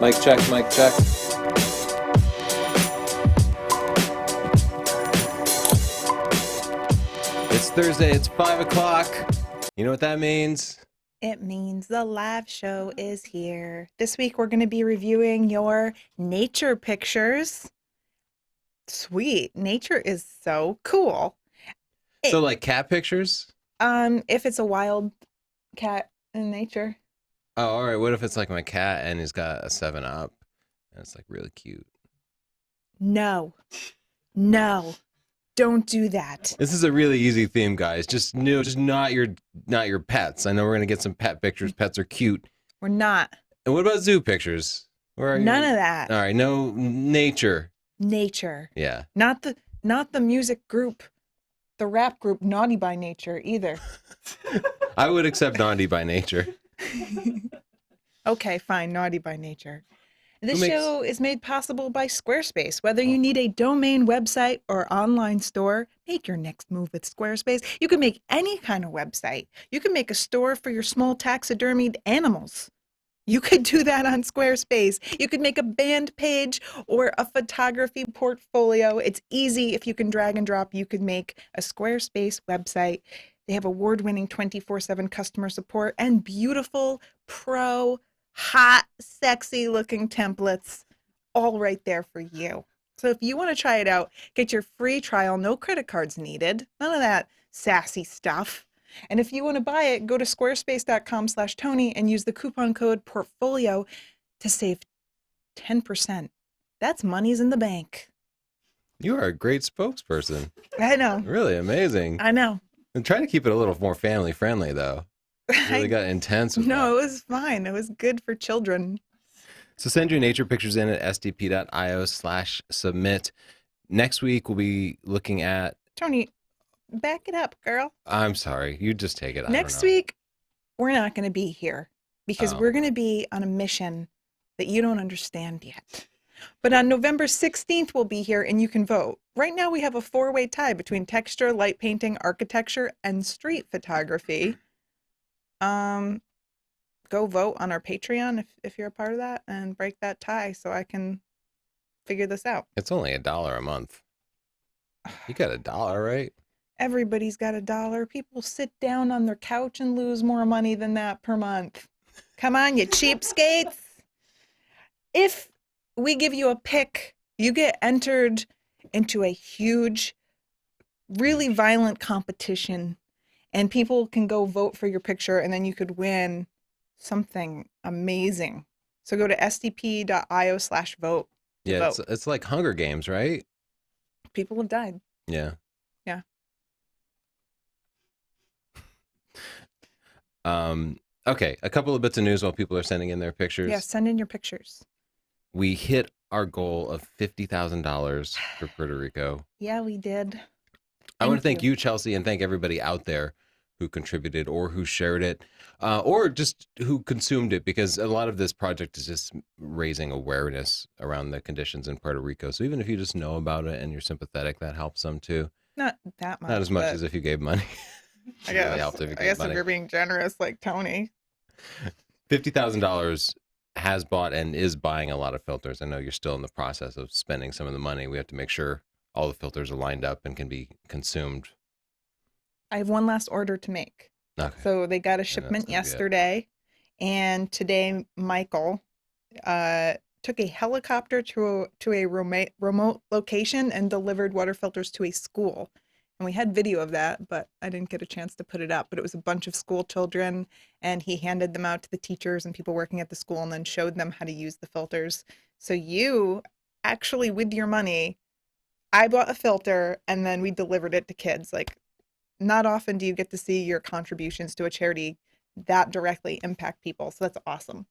Mic check, mic check. It's Thursday, it's 5 o'clock. You know what that means? It means the live show is here. This week we're going to be reviewing your nature pictures. Sweet. Nature is so cool. So like cat pictures? If it's a wild cat in nature. Oh, all right. What if it's like my cat and he's got a 7-Up and it's like really cute? No. Don't do that. This is a really easy theme, guys. Just not your pets. I know we're gonna get some pet pictures. Pets are cute. We're not. And what about zoo pictures? Where are None of that. All right, no nature. Nature. Yeah. Not the music group, the rap group Naughty by Nature either. I would accept Naughty by Nature. Okay, fine, Naughty by Nature. This show is made possible by Squarespace. Whether you need a domain, website, or online store, make your next move with Squarespace. You can make any kind of website. You can make a store for your small taxidermied animals. You could do that on Squarespace. You could make a band page or a photography portfolio. It's easy. If you can drag and drop, you could make a Squarespace website. They have award-winning 24/7 customer support and beautiful pro hot, sexy looking templates all right there for you. So if you want to try it out, get your free trial, no credit cards needed, none of that sassy stuff. And if you want to buy it, go to squarespace.com/Tony and use the coupon code portfolio to save 10%. That's money's in the bank. You are a great spokesperson. I know. Really amazing. I know. I'm trying to keep it a little more family friendly though. It really got intense with No, that. it was fine. It was good for children. So send your nature pictures in at sdp.io/submit. Next week, we'll be looking at... Tony, back it up, girl. I'm sorry. You just take it. Next week, we're not going to be here because Oh. we're going to be on a mission that you don't understand yet. But on November 16th, we'll be here and you can vote. Right now, we have a 4-way tie between texture, light painting, architecture, and street photography. Go vote on our Patreon if you're a part of that and break that tie so I can figure this out. It's only $1 a month. You got $1, right? Everybody's got $1. People sit down on their couch and lose more money than that per month. Come on, you cheapskates. If we give you a pick, you get entered into a huge, really violent competition and people can go vote for your picture and then you could win something amazing. So go to sdp.io/vote. Yeah, it's like Hunger Games, right? People have died. Yeah. Yeah. Okay, a couple of bits of news while people are sending in their pictures. Yeah, send in your pictures. We hit our goal of $50,000 for Puerto Rico. Yeah, we did. I want to thank you, Chelsea, and thank everybody out there who contributed or who shared it or just who consumed it, because a lot of this project is just raising awareness around the conditions in Puerto Rico. So even if you just know about it and you're sympathetic, that helps some too. Not that much. Not as much as if you gave money. I guess if you're being generous like Tony. $50,000 has bought and is buying a lot of filters. I know you're still in the process of spending some of the money. We have to make sure all the filters are lined up and can be consumed. I have one last order to make. Okay. So they got a shipment yesterday, and today Michael took a helicopter to a remote location and delivered water filters to a school. And we had video of that, but I didn't get a chance to put it up. But it was a bunch of school children, and he handed them out to the teachers and people working at the school and then showed them how to use the filters. So you actually, with your money, I bought a filter and then we delivered it to kids. Like, not often do you get to see your contributions to a charity that directly impact people. So that's awesome.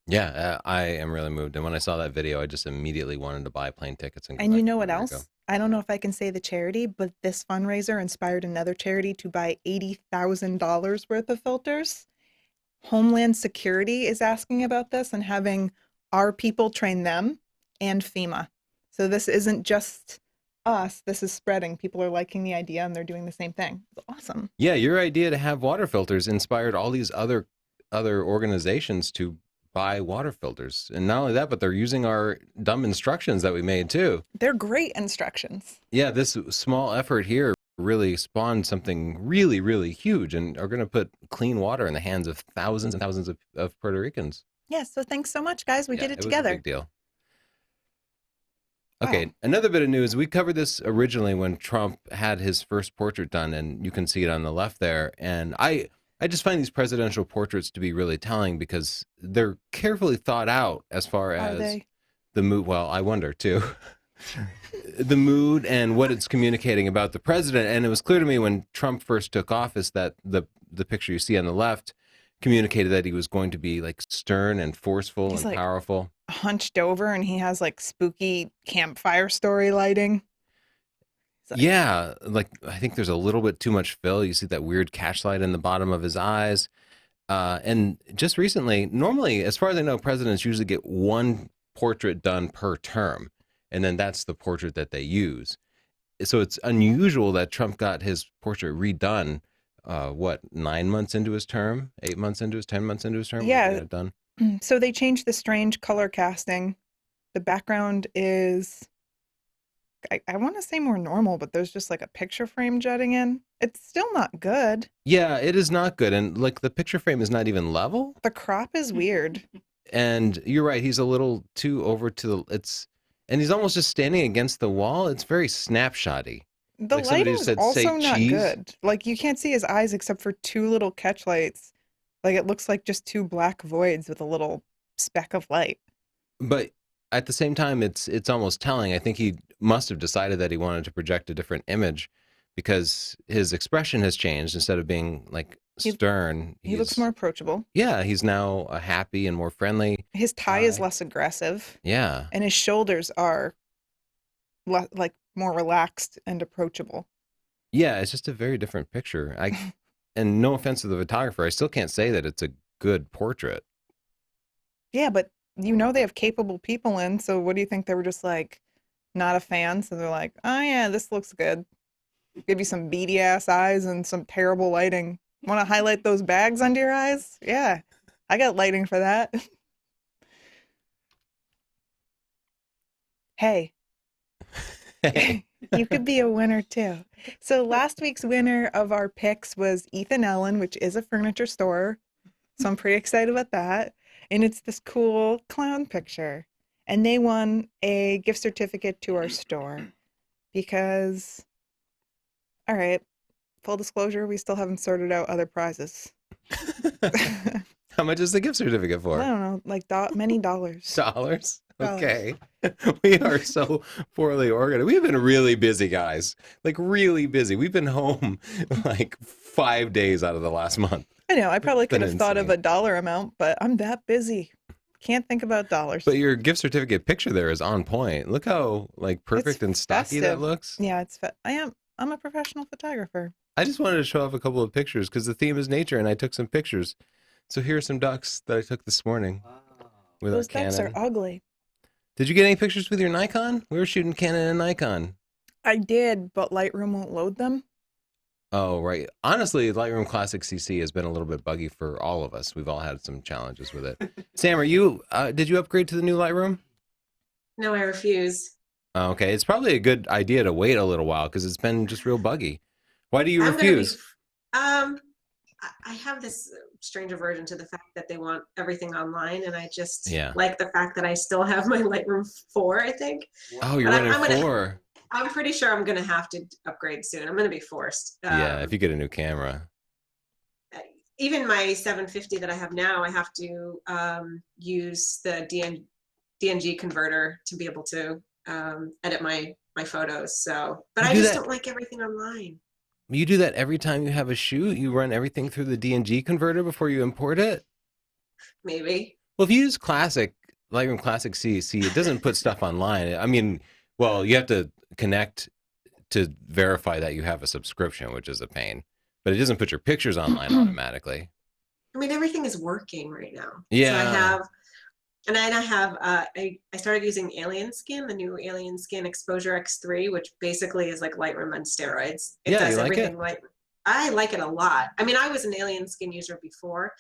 Yeah, I am really moved. And when I saw that video, I just immediately wanted to buy plane tickets. And you know what else? I don't know if I can say the charity, but this fundraiser inspired another charity to buy $80,000 worth of filters. Homeland Security is asking about this and having our people train them and FEMA. So this isn't just us, this is spreading. People are liking the idea and they're doing the same thing. It's awesome. Yeah, your idea to have water filters inspired all these other organizations to buy water filters. And not only that, but they're using our dumb instructions that we made too. They're great instructions. Yeah, this small effort here really spawned something really, really huge and are going to put clean water in the hands of thousands and thousands of Puerto Ricans. Yeah, so thanks so much, guys. We did it was together. a big deal. Okay, another bit of news. We covered this originally when Trump had his first portrait done, and you can see it on the left there. And I just find these presidential portraits to be really telling because they're carefully thought out as far as the mood. Well, I wonder too. The mood and what it's communicating about the president. And it was clear to me when Trump first took office that the picture you see on the left communicated that he was going to be like stern and forceful and powerful. Hunched over, and he has like spooky campfire story lighting. Yeah, like I think there's a little bit too much fill. You see that weird catchlight in the bottom of his eyes. And just recently, normally, as far as I know, presidents usually get one portrait done per term, and then that's the portrait that they use. So it's unusual that Trump got his portrait redone, 9 months into his term, 8 months into his, 10 months into his term? Yeah. Done. So they changed the strange color casting. The background is, I want to say more normal, but there's just like a picture frame jutting in. It's still not good. Yeah, it is not good. And like the picture frame is not even level. The crop is weird. And you're right. He's a little too over to and he's almost just standing against the wall. It's very snapshotty. The lighting is also not good. Like you can't see his eyes except for two little catch lights. Like it looks like just two black voids with a little speck of light. But at the same time, it's almost telling. I think he must have decided that he wanted to project a different image because his expression has changed. Instead of being like stern, he looks more approachable. Yeah, he's now happy and more friendly. His tie is less aggressive. Yeah. And his shoulders are like more relaxed and approachable. Yeah, it's just a very different picture. And no offense to the photographer, I still can't say that it's a good portrait. Yeah, but you know they have capable people in, so what do you think? They were just like not a fan, so they're like, oh yeah, this looks good. Give you some beady ass eyes and some terrible lighting. Want to highlight those bags under your eyes? Yeah, I got lighting for that. Hey. You could be a winner too. So last week's winner of our picks was Ethan Allen, which is a furniture store. So I'm pretty excited about that. And it's this cool clown picture. And they won a gift certificate to our store because, all right, full disclosure, we still haven't sorted out other prizes. How much is the gift certificate for? I don't know, like many dollars. Dollars? Okay. We are so poorly organized. We've been really busy, guys. Like really busy. We've been home like 5 days out of the last month. I know. I probably could have thought of a dollar amount, but I'm that busy. Can't think about dollars. But your gift certificate picture there is on point. Look how like perfect and stocky that looks. Yeah, I'm a professional photographer. I just wanted to show off a couple of pictures because the theme is nature, and I took some pictures. So here are some ducks that I took this morning. Wow. With those ducks are ugly. Did you get any pictures with your Nikon? We were shooting Canon and Nikon. I did, but Lightroom won't load them. Oh, right. Honestly, Lightroom Classic CC has been a little bit buggy for all of us. We've all had some challenges with it. Sam, did you upgrade to the new Lightroom? No, I refuse. Okay. It's probably a good idea to wait a little while because it's been just real buggy. Why do you refuse? I have this strange aversion to the fact that they want everything online, and I just like the fact that I still have my Lightroom 4, I think. Oh, you're running 4. I'm pretty sure I'm going to have to upgrade soon. I'm going to be forced. Yeah, if you get a new camera. Even my 750 that I have now, I have to use the DNG converter to be able to edit my photos. So, but I just don't like everything online. You do that every time you have a shoot? You run everything through the DNG converter before you import it? Maybe. Well, if you use Lightroom Classic CC, it doesn't put stuff online. I mean, well, you have to connect to verify that you have a subscription, which is a pain. But it doesn't put your pictures online automatically. I mean, everything is working right now. Yeah. So I started using Alien Skin, the new Alien Skin Exposure X3, which basically is like Lightroom on steroids. It does everything I like it a lot. I mean, I was an Alien Skin user before,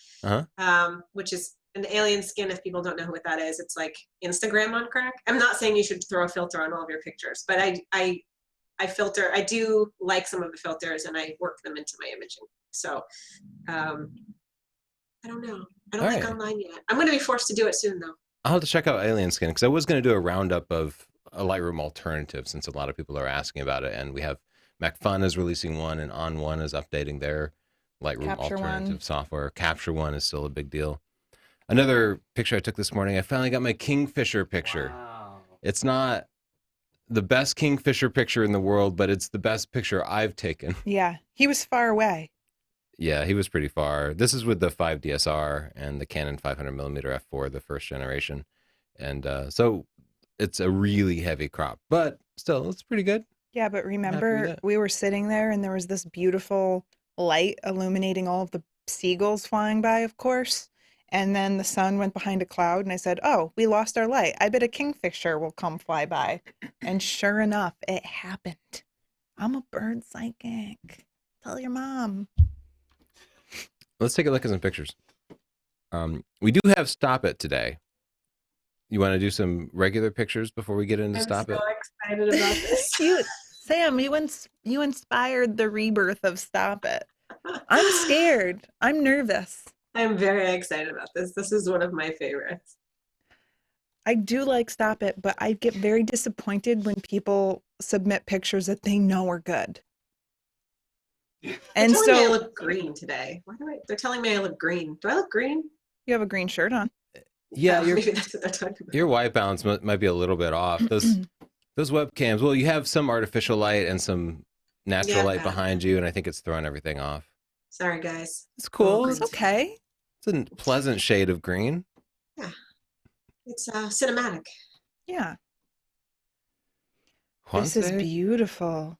which is And the alien skin, if people don't know what that is, it's like Instagram on crack. I'm not saying you should throw a filter on all of your pictures, but I filter. I do like some of the filters, and I work them into my imaging. So I don't know. I don't think online yet. I'm going to be forced to do it soon, though. I'll have to check out Alien Skin because I was going to do a roundup of a Lightroom alternative since a lot of people are asking about it. And we have MacFun is releasing one, and On One is updating their Lightroom Capture alternative One. software. Capture One is still a big deal. Another picture I took this morning, I finally got my kingfisher picture. Wow. It's not the best kingfisher picture in the world, but it's the best picture I've taken. Yeah, he was far away. Yeah, he was pretty far. This is with the 5 DSR and the Canon 500mm f4, the first generation. And so it's a really heavy crop, but still, it's pretty good. Yeah, but remember, we were sitting there and there was this beautiful light illuminating all of the seagulls flying by, of course. And then the sun went behind a cloud and I said, oh, we lost our light. I bet a kingfisher will come fly by. And sure enough, it happened. I'm a bird psychic. Tell your mom. Let's take a look at some pictures. We do have Stop It today. You want to do some regular pictures before we get into Stop It? I'm so excited about this. Sam, you inspired the rebirth of Stop It. I'm scared. I'm nervous. I'm very excited about this. This is one of my favorites. I do like Stop It, but I get very disappointed when people submit pictures that they know are good. And so I look green today. They're telling me I look green. Do I look green? You have a green shirt on. Yeah, maybe that's what they're talking about. Your white balance might be a little bit off. Those webcams. Well, you have some artificial light and some natural light behind you, and I think it's throwing everything off. Sorry, guys. It's cool. It's okay. It's a pleasant shade of green. Yeah, it's cinematic. Yeah. Juanse? This is beautiful.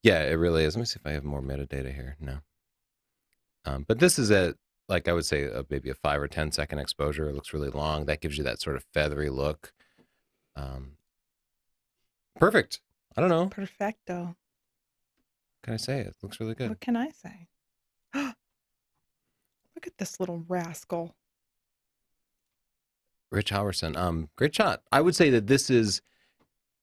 Yeah, it really is. Let me see if I have more metadata here. No. But this is at, like I would say, maybe a 5 or 10 second exposure. It looks really long. That gives you that sort of feathery look. Perfect. I don't know. Perfecto. What can I say? It looks really good. What can I say? Look at this little rascal. Rich Howerson. Great shot. I would say that this is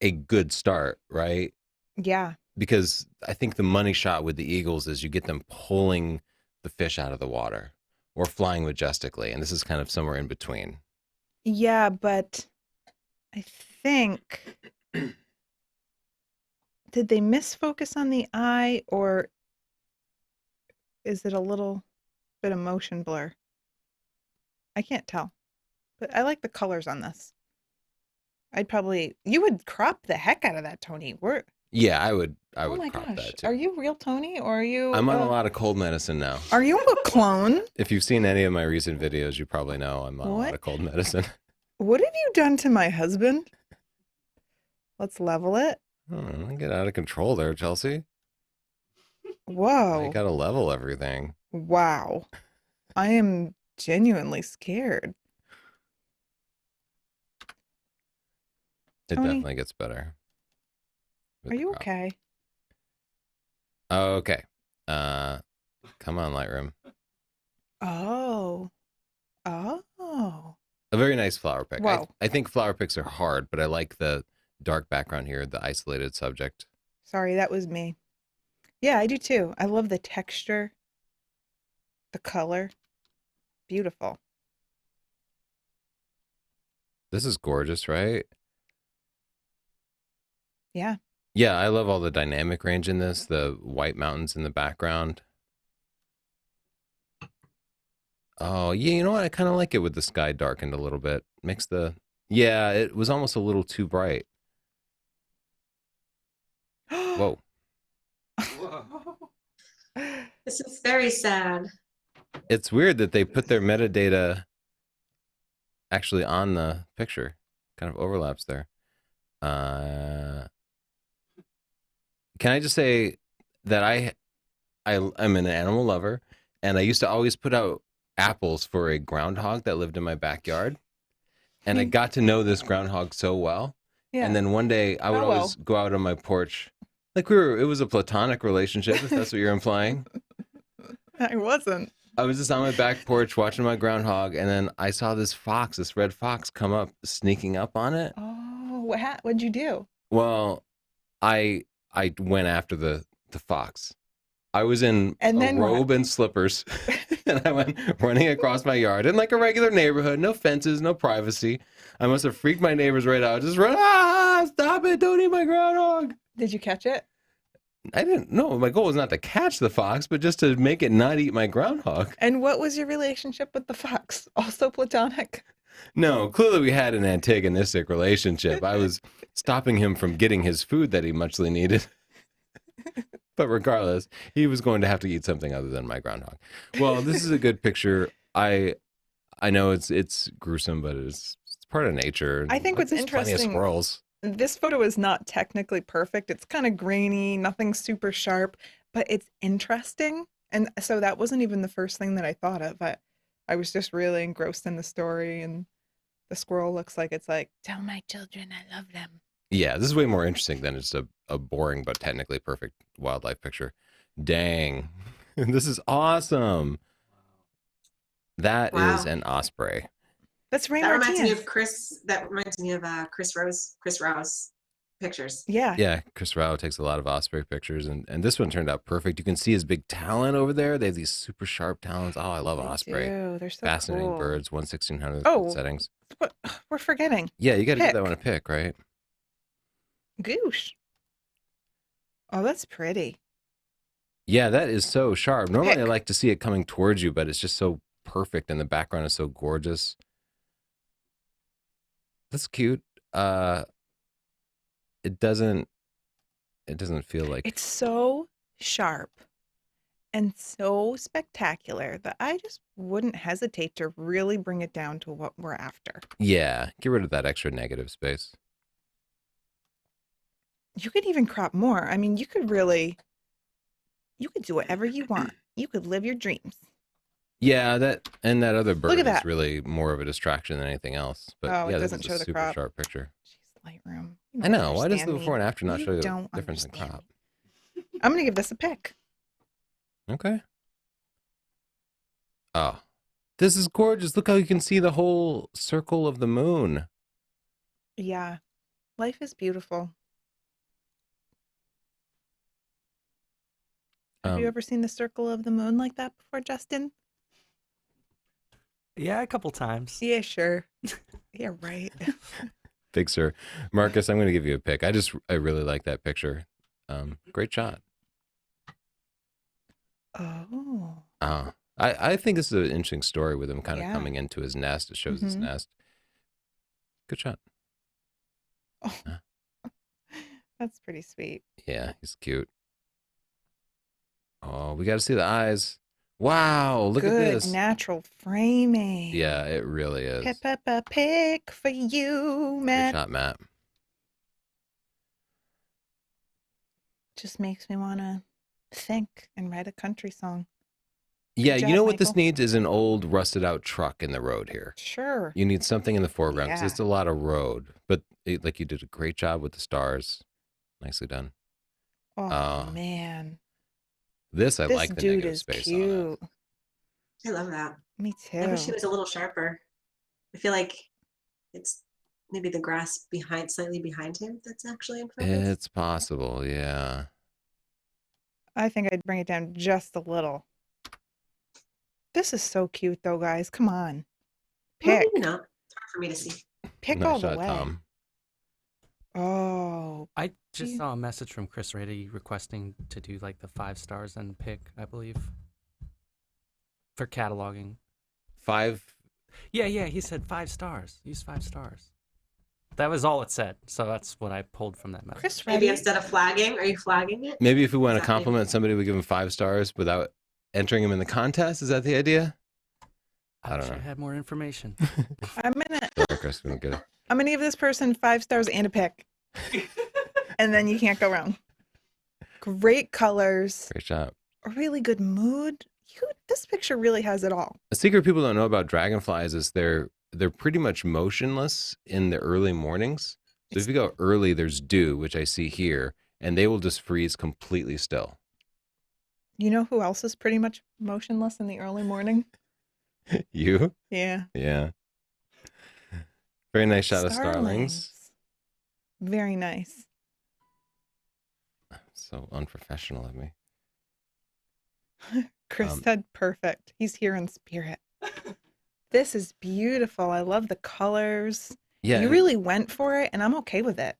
a good start, right? Yeah. Because I think the money shot with the eagles is you get them pulling the fish out of the water or flying majestically. And this is kind of somewhere in between. Yeah, but I think, did they misfocus on the eye, or is it a little bit of motion blur? I can't tell, but I like the colors on this. You would crop the heck out of that, Tony. Yeah, I would oh my crop gosh. that too. Are you real Tony, or are you? I'm on a lot of cold medicine now. Are you a clone? If you've seen any of my recent videos, you probably know I'm on a lot of cold medicine. What have you done to my husband? Let's level it. Oh, get out of control there, Chelsea. Whoa. You gotta level everything. Wow. I am genuinely scared. It Tony, definitely gets better. Are you okay? Okay. Come on, Lightroom. Oh. A very nice flower pick. Wow. I think flower picks are hard, but I like the dark background here, the isolated subject. Sorry, that was me. Yeah, I do too. I love the texture, the color. Beautiful. This is gorgeous, right? Yeah. Yeah, I love all the dynamic range in this, the white mountains in the background. Oh, yeah, you know what? I kind of like it with the sky darkened a little bit. Yeah, it was almost a little too bright. Whoa. This is very sad. It's weird that they put their metadata actually on the picture. Kind of overlaps there. Can I just say that I'm an animal lover, and I used to always put out apples for a groundhog that lived in my backyard. And I got to know this groundhog so well. Yeah. And then one day I would always go out on my porch. Like it was a platonic relationship, if that's what you're implying. I wasn't. I was just on my back porch watching my groundhog, and then I saw this fox, this red fox, come up, sneaking up on it. Oh, what'd you do? Well, I went after the fox. I was in And a then what? robe and slippers, and I went running across my yard in like a regular neighborhood, no fences, no privacy. I must have freaked my neighbors right out. Just run! Ah, stop it! Don't eat my groundhog. Did you catch it? I didn't know. My goal was not to catch the fox, but just to make it not eat my groundhog. And what was your relationship with the fox? Also platonic? No, clearly we had an antagonistic relationship. I was stopping him from getting his food that he muchly needed. But regardless, he was going to have to eat something other than my groundhog. Well, this is a good picture. I know it's gruesome, but it's part of nature. I think what's There's plenty of interesting, squirrels. this photo is not technically perfect. It's kind of grainy, nothing super sharp, but it's interesting. And so that wasn't even the first thing that I thought of. I was just really engrossed in the story, and the squirrel looks like it's like, tell my children I love them. Yeah, this is way more interesting than just a boring but technically perfect wildlife picture. Dang. This is awesome. That Wow. is an osprey. That's Ray That reminds me Martinez. of Chris. That reminds me of Chris Rowe's pictures. Yeah. Yeah, Chris Rao takes a lot of osprey pictures, and this one turned out perfect. You can see his big talon over there. They have these super sharp talons. Oh, I love They osprey. do. They're so Fascinating cool. birds, 1/1600 Oh. settings. What? We're forgetting. Yeah, you got to give that Pick. one a pick, right? Goosh. Oh, that's pretty. Yeah, that is so sharp. Normally I Pick. like to see it coming towards you, but it's just so perfect, and the background is so gorgeous. That's cute. It doesn't feel like It's so sharp and so spectacular that I just wouldn't hesitate to really bring it down to what we're after. yeah, get rid of that extra negative space. You could even crop more. I mean, you could do whatever you want. You could live your dreams. Yeah, that other bird is that. really more of a distraction than anything else. But Oh, it yeah, this doesn't is show a the super crop. sharp picture. Jeez, Lightroom. I know. Why does the understand before me. and after not You show the don't difference in understand crop? me. I'm going to give this a pick. Okay. Oh, this is gorgeous. Look how you can see the whole circle of the moon. Yeah. Life is beautiful. Have you ever seen the circle of the moon like that before, Justin? Yeah, a couple times. Yeah, sure. Yeah, right. Big sir. Marcus, I'm going to give you a pick. I really like that picture. Great shot. Oh. I think this is an interesting story with him kind of Yeah. coming into his nest. It shows his Mhm. nest. Good shot. Oh. That's pretty sweet. Yeah, he's cute. Oh, we got to see the eyes. Wow, look Good at this. natural framing. Yeah, it really is. Peppa pick for you, Great Matt. shot, Matt. Just makes me want to think and write a country song. Yeah, job, you know what this Michael. needs is an old rusted out truck in the road here. Sure. You need something in the foreground because Yeah. it's a lot of road. But like you did a great job with the stars. Nicely done. Oh, man. This I This like the dude negative is space on it. cute. I love that. Me I wish too. it was a little sharper. I feel like it's maybe the grass slightly behind him that's actually in focus. It's possible, yeah. I think I'd bring it down just a little. This is so cute, though, guys. Come on. Well, Pick. maybe not. It's hard for me to see. Pick Nice all the shot, way. Tom. Oh, I just you- saw a message from Chris Rady requesting to do like the 5 stars and pick, I believe, for cataloging. 5. Yeah, he said 5 stars. Use 5 stars. That was all it said. So that's what I pulled from that message. Chris Maybe Reddy. instead of flagging, are you flagging it? Maybe if we want to Exactly. compliment somebody, we give them 5 stars without entering them in the contest. Is that the idea? I don't wish know. I had more information. I'm gonna Sorry, Chris, we don't get it. I'm gonna give this person 5 stars and a pick. And then you can't go wrong. Great colors, Great shot. a really good mood. This picture really has it all. A secret people don't know about dragonflies is they're pretty much motionless in the early mornings. So if you go early, there's dew, which I see here, and they will just freeze completely still. You know who else is pretty much motionless in the early morning? You? Yeah. Yeah. Very nice shot of starlings. Very nice. So unprofessional of me. Chris said perfect. He's here in spirit. This is beautiful. I love the colors. Yeah. You really went for it, and I'm okay with it.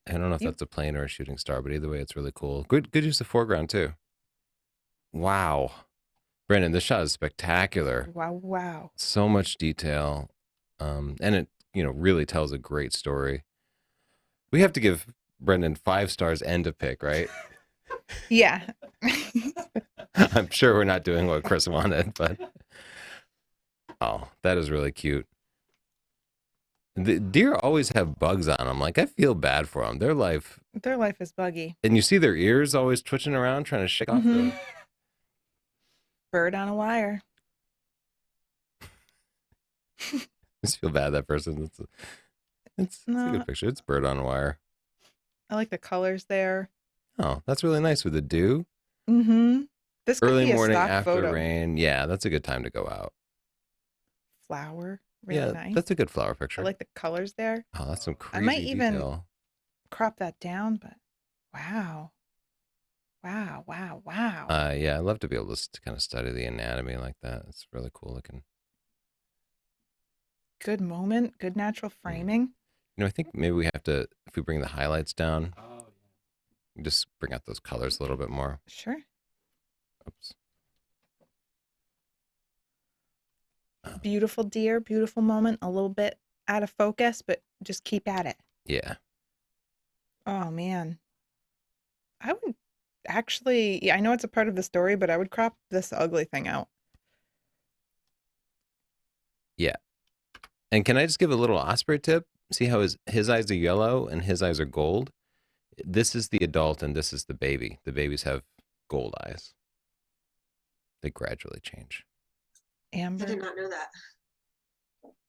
I don't know if that's a plane or a shooting star, but either way, it's really cool. Good use of foreground too. Wow. Brandon, this shot is spectacular. Wow. So much detail. And it, really tells a great story. We have to give Brendan 5 stars and a pick, right? Yeah. I'm sure we're not doing what Chris wanted, but oh, that is really cute. The deer always have bugs on them. Like, I feel bad for them. Their life is buggy. And you see their ears always twitching around, trying to shake off the bird on a wire. I just feel bad that person. It's a good picture. It's bird on a wire. I like the colors there. Oh, that's really nice with the dew. This could early be a morning stock after photo. rain. Yeah, that's a good time to go out. Flower, really nice. That's a good flower picture. I like the colors there. Oh, that's some creepy I might even detail. crop that down, but wow. Yeah, I'd love to be able to kind of study the anatomy like that. It's really cool looking. Good moment, good natural framing. I think maybe we have to, if we bring the highlights down, just bring out those colors a little bit more. Sure. Oops. Beautiful deer, beautiful moment, a little bit out of focus, but just keep at it. Yeah. Oh, man. I would actually, I know it's a part of the story, but I would crop this ugly thing out. Yeah. And can I just give a little Osprey tip? See how his eyes are yellow and his eyes are gold? This is the adult and this is the baby. The babies have gold eyes. They gradually change. Amber. I did not know that.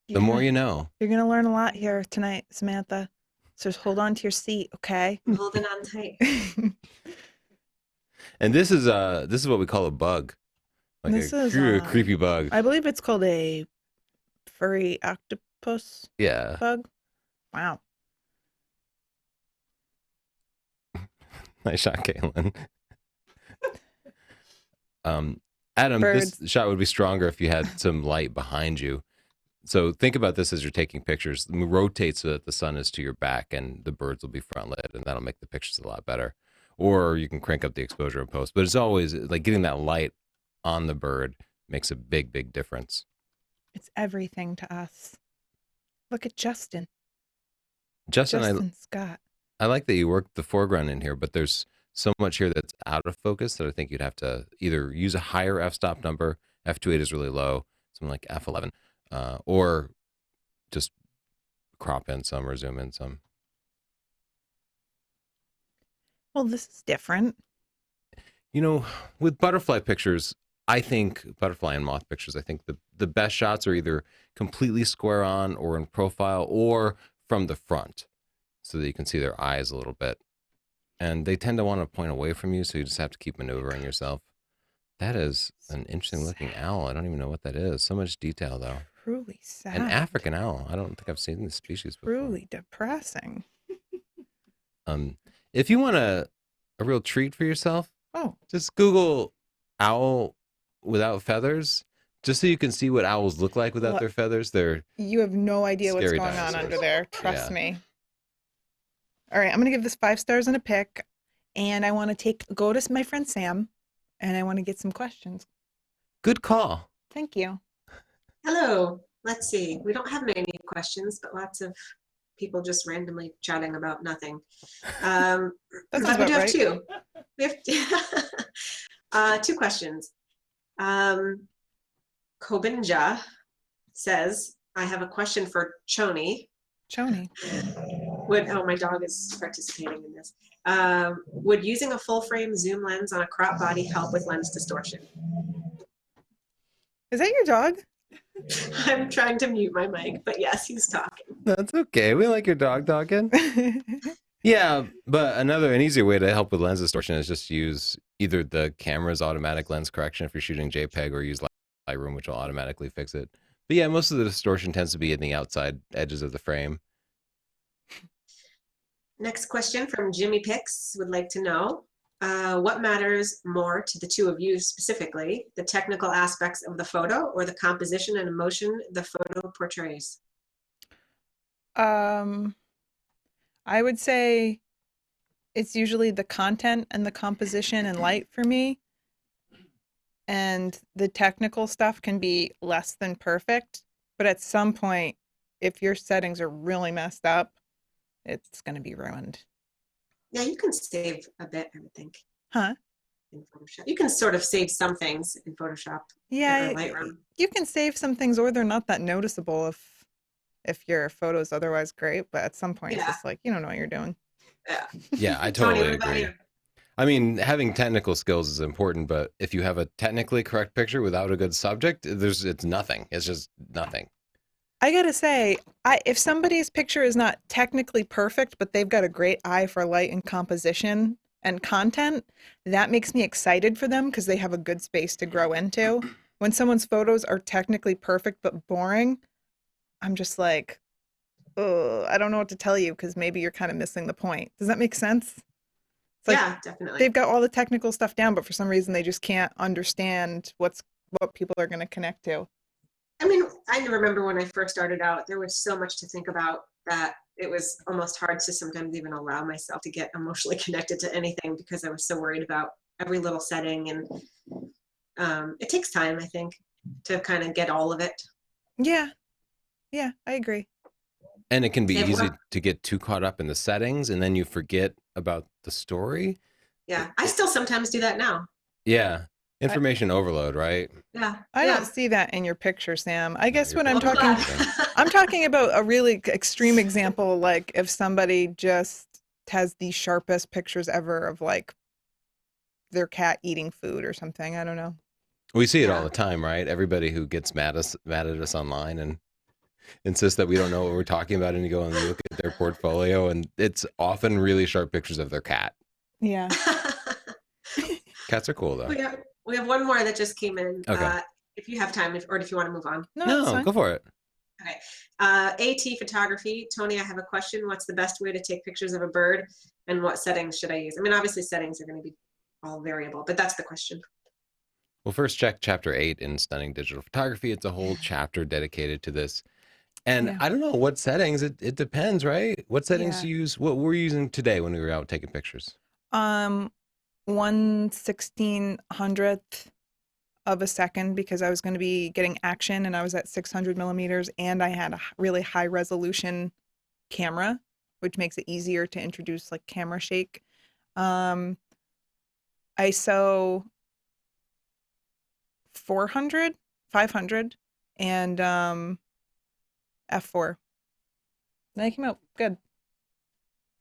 The more you know. You're going to learn a lot here tonight, Samantha. So just hold on to your seat, okay? I'm holding on tight. And this is what we call a bug. Like this is a creepy bug. I believe it's called a furry octopus bug. Wow. Nice shot, Caitlin. Adam, Birds. This shot would be stronger if you had some light behind you. So think about this as you're taking pictures. Rotate so that the sun is to your back and the birds will be front lit, and that'll make the pictures a lot better. Or you can crank up the exposure in post. But it's always like getting that light on the bird makes a big, big difference. It's everything to us. Look at Justin. Justin Scott. I like that you worked the foreground in here, but there's so much here that's out of focus that I think you'd have to either use a higher f-stop number, f2.8 is really low, something like f11, or just crop in some or zoom in some. Well, this is different. With butterfly pictures, I think butterfly and moth pictures, I think the best shots are either completely square on or in profile or from the front so that you can see their eyes a little bit. And they tend to want to point away from you, so you just have to keep maneuvering yourself. That is an interesting looking owl. I don't even know what that is. So much detail, though. Truly sad. An African owl. I don't think I've seen this species before. Truly depressing. If you want a real treat for yourself, just Google owl without feathers, just so you can see what owls look like without their feathers. You have no idea what's going on under there. Trust me. All right, I'm going to give this 5 stars and a pick, and I want to go to my friend Sam, and I want to get some questions. Good call. Thank you. Hello. Let's see. We don't have many questions, but lots of people just randomly chatting about nothing. But we do have two. We have 2 questions. Kobinja says, I have a question for Choni. My dog is participating in this. Would using a full frame zoom lens on a crop body help with lens distortion? Is that your dog? I'm trying to mute my mic, but yes, he's talking. That's okay. We like your dog talking. Yeah, but an easier way to help with lens distortion is just use either the camera's automatic lens correction if you're shooting JPEG, or use Lightroom, which will automatically fix it. But yeah, most of the distortion tends to be in the outside edges of the frame. Next question from Jimmy Pix would like to know, what matters more to the two of you specifically, the technical aspects of the photo or the composition and emotion the photo portrays? I would say it's usually the content and the composition and light for me. And the technical stuff can be less than perfect, but at some point, if your settings are really messed up, it's going to be ruined. Yeah, you can save a bit, I would think. Huh? In Photoshop. You can sort of save some things in Photoshop. Yeah, or Lightroom. you can save some things, or they're not that noticeable if your photo is otherwise great, but at some point it's just like, you don't know what you're doing. Yeah. Yeah, I Tony, totally what about agree. you? I mean, having technical skills is important, but if you have a technically correct picture without a good subject, it's nothing. It's just nothing. I gotta say, if somebody's picture is not technically perfect, but they've got a great eye for light and composition and content, that makes me excited for them because they have a good space to grow into. When someone's photos are technically perfect but boring, I'm just like, oh, I don't know what to tell you because maybe you're kind of missing the point. Does that make sense? It's like Yeah, definitely. they've got all the technical stuff down, but for some reason they just can't understand what people are going to connect to. I mean, I remember when I first started out, there was so much to think about that it was almost hard to sometimes even allow myself to get emotionally connected to anything because I was so worried about every little setting. And it takes time, I think, to kind of get all of it. Yeah, I agree. And it can be Yeah, easy to get too caught up in the settings, and then you forget about the story. Yeah, I still sometimes do that now. Yeah. Information overload, right? Yeah. I yeah. don't see that in your picture, Sam. I No, guess you're when I'm fine. talking, I'm talking about a really extreme example, like if somebody just has the sharpest pictures ever of like their cat eating food or something. I don't know. We see it all Yeah. the time, right? Everybody who gets mad at us online and insists that we don't know what we're talking about, and you go and you look at their portfolio, and it's often really sharp pictures of their cat. Yeah. Cats are cool though. We have one more that just came in. Okay. If you have time, or if you want to move on. No, it's No, fine. go for it. Okay. AT photography. Tony, I have a question. What's the best way to take pictures of a bird, and what settings should I use? I mean, obviously settings are going to be all variable, but that's the question. Well, first check chapter 8 in Stunning Digital Photography. It's a whole chapter dedicated to this. And Yeah. I don't know what settings. It depends, right? What settings Yeah. do you use? What were you using today when we were out taking pictures? 1/1600th of a second because I was going to be getting action and I was at 600 millimeters and I had a really high resolution camera, which makes it easier to introduce like camera shake. ISO 400, 500, and f4. That came out good.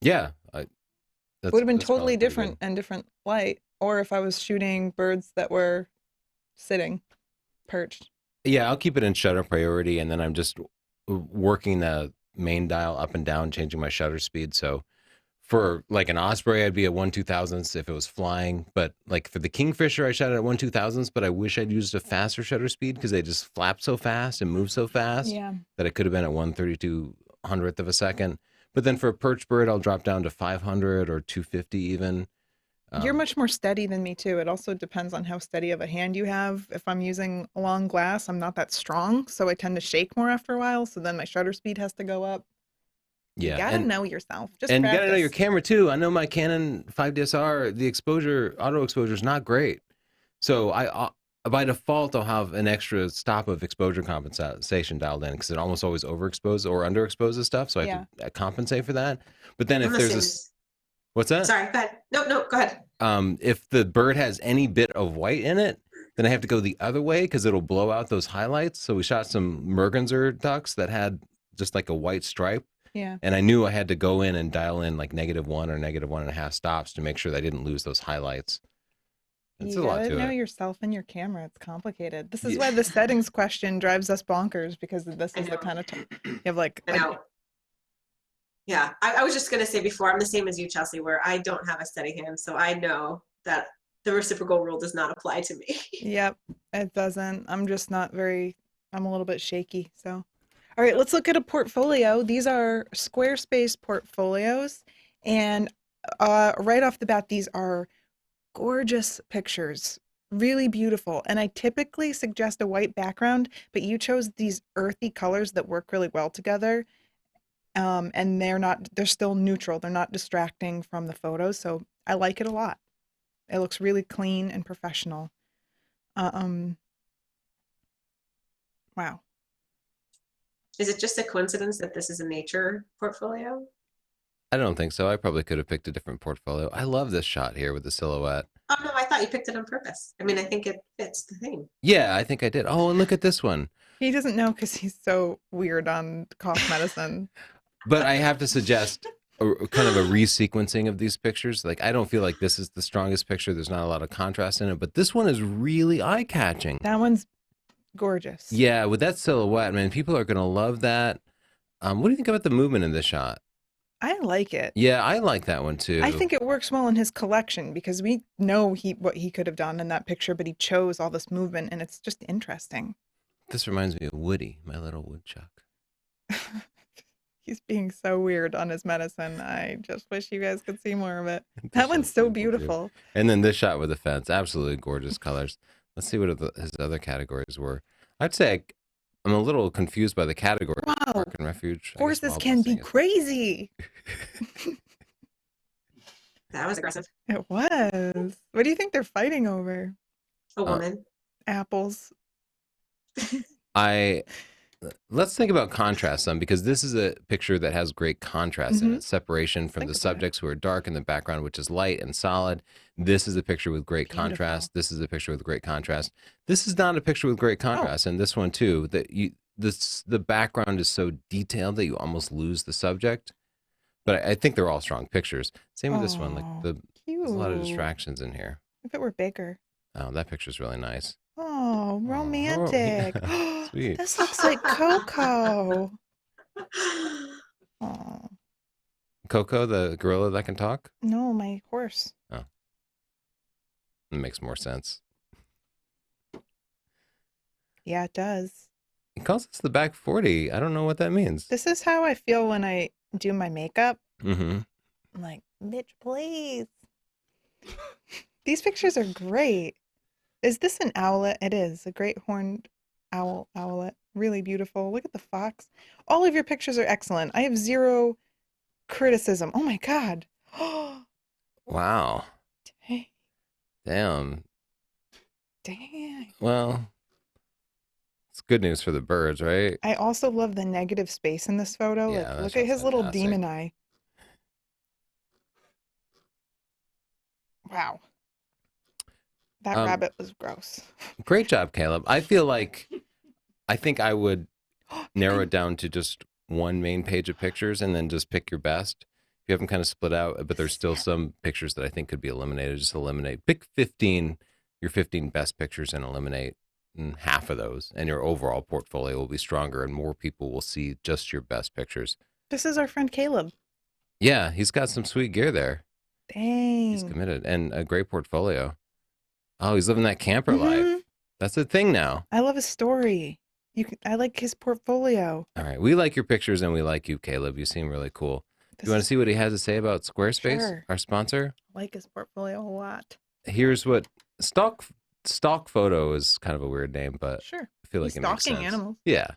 Yeah. Would have been that's probably totally pretty different good. and different light, or if I was shooting birds that were sitting, perched. Yeah, I'll keep it in shutter priority, and then I'm just working the main dial up and down, changing my shutter speed. So for like an osprey, I'd be at 1/2000th if it was flying. But like for the kingfisher, I shot it at 1/2000th, but I wish I'd used a faster shutter speed because they just flap so fast and move so fast Yeah. that it could have been at 1/3200th of a second. But then for a perch bird, I'll drop down to 500 or 250 even. You're much more steady than me too. It also depends on how steady of a hand you have. If I'm using a long glass, I'm not that strong, so I tend to shake more after a while. So then my shutter speed has to go up. Yeah, You gotta know yourself. Just and you practice. gotta know your camera too. I know my Canon 5DSR, the auto exposure is not great. So I by default, I'll have an extra stop of exposure compensation dialed in because it almost always overexposes or underexposes stuff. So I have to compensate for that. But then if there's this, what's that? Sorry, go ahead. No, go ahead. If the bird has any bit of white in it, then I have to go the other way because it'll blow out those highlights. So we shot some merganser ducks that had just like a white stripe. Yeah. And I knew I had to go in and dial in like -1 or -1.5 stops to make sure that I didn't lose those highlights. It's You a lot gotta to know it. yourself and your camera. It's complicated. This is why the settings question drives us bonkers because this is the kind of you have like. I know. Yeah, I was just gonna say before, I'm the same as you, Chelsea, where I don't have a steady hand, so I know that the reciprocal rule does not apply to me. Yep, it doesn't. I'm just not very, I'm a little bit shaky. So, all right, let's look at a portfolio. These are Squarespace portfolios. And right off the bat, these are gorgeous pictures, really beautiful. And I typically suggest a white background, but you chose these earthy colors that work really well together. And they're still neutral. They're not distracting from the photos. So I like it a lot. It looks really clean and professional. Wow. Is it just a coincidence that this is a nature portfolio? I don't think so. I probably could have picked a different portfolio. I love this shot here with the silhouette. Oh no, I thought you picked it on purpose. I mean, I think it fits the theme. Yeah, I think I did. Oh, and look at this one. He doesn't know because he's so weird on cough medicine. But I have to suggest kind of a resequencing of these pictures. Like, I don't feel like this is the strongest picture. There's not a lot of contrast in it, but this one is really eye-catching. That one's gorgeous. Yeah, with that silhouette, man, people are going to love that. What do you think about the movement in this shot? I like it. Yeah, I like that one too. I think it works well in his collection because we know what he could have done in that picture, but he chose all this movement and it's just interesting. This reminds me of Woody, my little woodchuck. He's being so weird on his medicine. I just wish you guys could see more of it. That one's so beautiful. And then this shot with the fence, absolutely gorgeous colors. Let's see what his other categories were. I'd say I'm a little confused by the category. Wow. Park and refuge. Horses can be crazy. That was aggressive. It was. What do you think they're fighting over? A woman. Apples. Let's think about contrast then, because this is a picture that has great contrast in it. Separation from the subjects who are dark in the background, which is light and solid. This is a picture with great contrast. This is a picture with great contrast. This is not a picture with great contrast. And this one too, the background is so detailed that you almost lose the subject. But I think they're all strong pictures. Same with this one. Like there's a lot of distractions in here. If it were bigger. Oh, that picture's really nice. Oh, romantic. Oh, sweet. This looks like Coco. Oh. Coco, the gorilla that can talk? No, my horse. Oh. It makes more sense. Yeah, it does. He calls us the back 40. I don't know what that means. This is how I feel when I do my makeup. Mm-hmm. I'm like, bitch, please. These pictures are great. Is this an owlet? It is. A great horned owlet. Really beautiful. Look at the fox. All of your pictures are excellent. I have zero criticism. Oh my God. Wow. Dang. Damn. Dang. Well, it's good news for the birds, right? I also love the negative space in this photo. Yeah, Like, look at his little fantastic. demon eye. Wow. That rabbit was gross. Great job, Caleb. I think I would narrow it down to just one main page of pictures and then just pick your best. You have them kind of split out, but there's still some pictures that I think could be eliminated. Just eliminate. Pick your 15 best pictures and eliminate half of those. And your overall portfolio will be stronger and more people will see just your best pictures. This is our friend Caleb. Yeah, he's got some sweet gear there. Dang. He's committed and a great portfolio. Oh, he's living that camper life. That's a thing now. I love his story. I like his portfolio. All right. We like your pictures and we like you, Caleb. You seem really cool. You want to see what he has to say about Squarespace, our sponsor? I like his portfolio a lot. Here's what stock photo is kind of a weird name, but sure. I feel like it makes sense. Stalking animals. Yeah.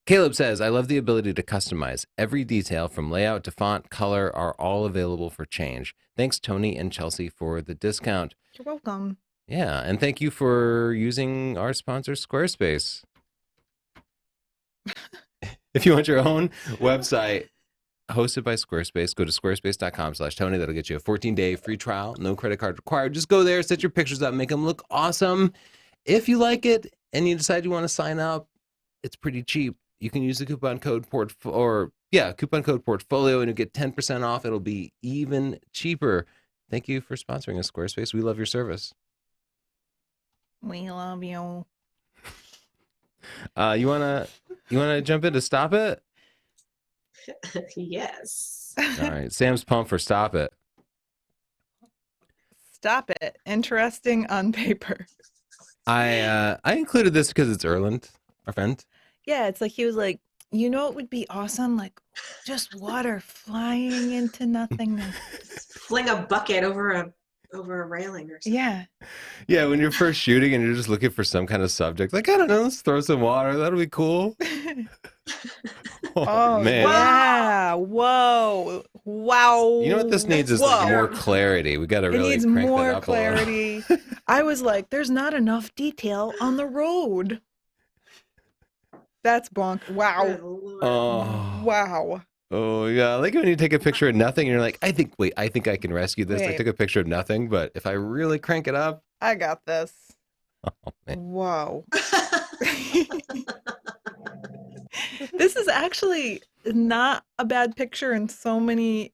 Caleb says, I love the ability to customize. Every detail from layout to font, color are all available for change. Thanks, Tony and Chelsea, for the discount. You're welcome. Yeah, and thank you for using our sponsor, Squarespace. If you want your own website hosted by Squarespace, go to squarespace.com/Tony. That'll get you a 14-day free trial. No credit card required. Just go there, set your pictures up, make them look awesome. If you like it and you decide you want to sign up, it's pretty cheap. You can use the coupon code portfolio and you'll get 10% off. It'll be even cheaper. Thank you for sponsoring us, Squarespace. We love your service. We love you. You wanna jump in to Stop It? Yes. All right. Sam's pumped for Stop It. Stop it. Interesting on paper. I included this because it's Erland, our friend. Yeah, it's like he was like, you know, it would be awesome, like just water flying into nothingness. Fling a bucket over a railing or something. Yeah. Yeah, when you're first shooting and you're just looking for some kind of subject, like, I don't know, let's throw some water. That'll be cool. Oh, man. yeah. Whoa. Wow. You know what this needs is like more clarity. We got to It really needs crank more that up clarity. I was like, there's not enough detail on the road. That's bonk. Wow. Good Lord. Oh. Wow. Oh, yeah. Like when you take a picture of nothing and you're like, I think I can rescue this. I Wait. took a picture of nothing, but if I really crank it up. I got this. Oh, man. Whoa. This is actually not a bad picture in so many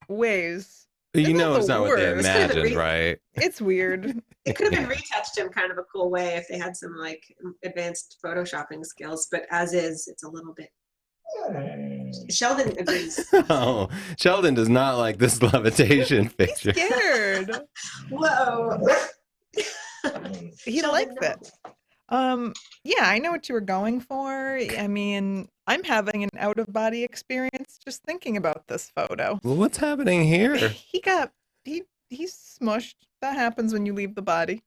ways. You It's know not it's the not what they worst. imagined, right? It's weird. It could have been retouched in kind of a cool way if they had some like advanced photoshopping skills, but as is, it's a little bit. Sheldon agrees. Oh, Sheldon does not like this levitation He's picture. scared. Whoa. He Sheldon, likes no. it. Yeah, I know what you were going for. I mean, I'm having an out of body experience just thinking about this photo. Well, what's happening here? He's smushed. That happens when you leave the body.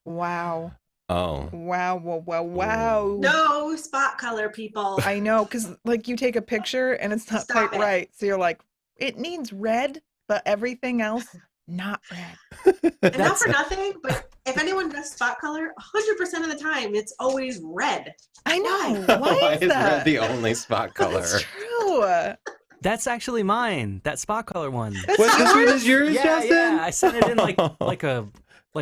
Wow. Oh. Wow. No spot color, people. I know, because like you take a picture and it's not Stop quite it. right. So you're like, it needs red, but everything else, not red. And not for nothing, but if anyone does spot color, 100% of the time, it's always red. I know. Why is red that? the only spot color? That's true. That's actually mine. That spot color one. That's What, this one yours? is yours, Yeah, Justin? yeah. I sent it in like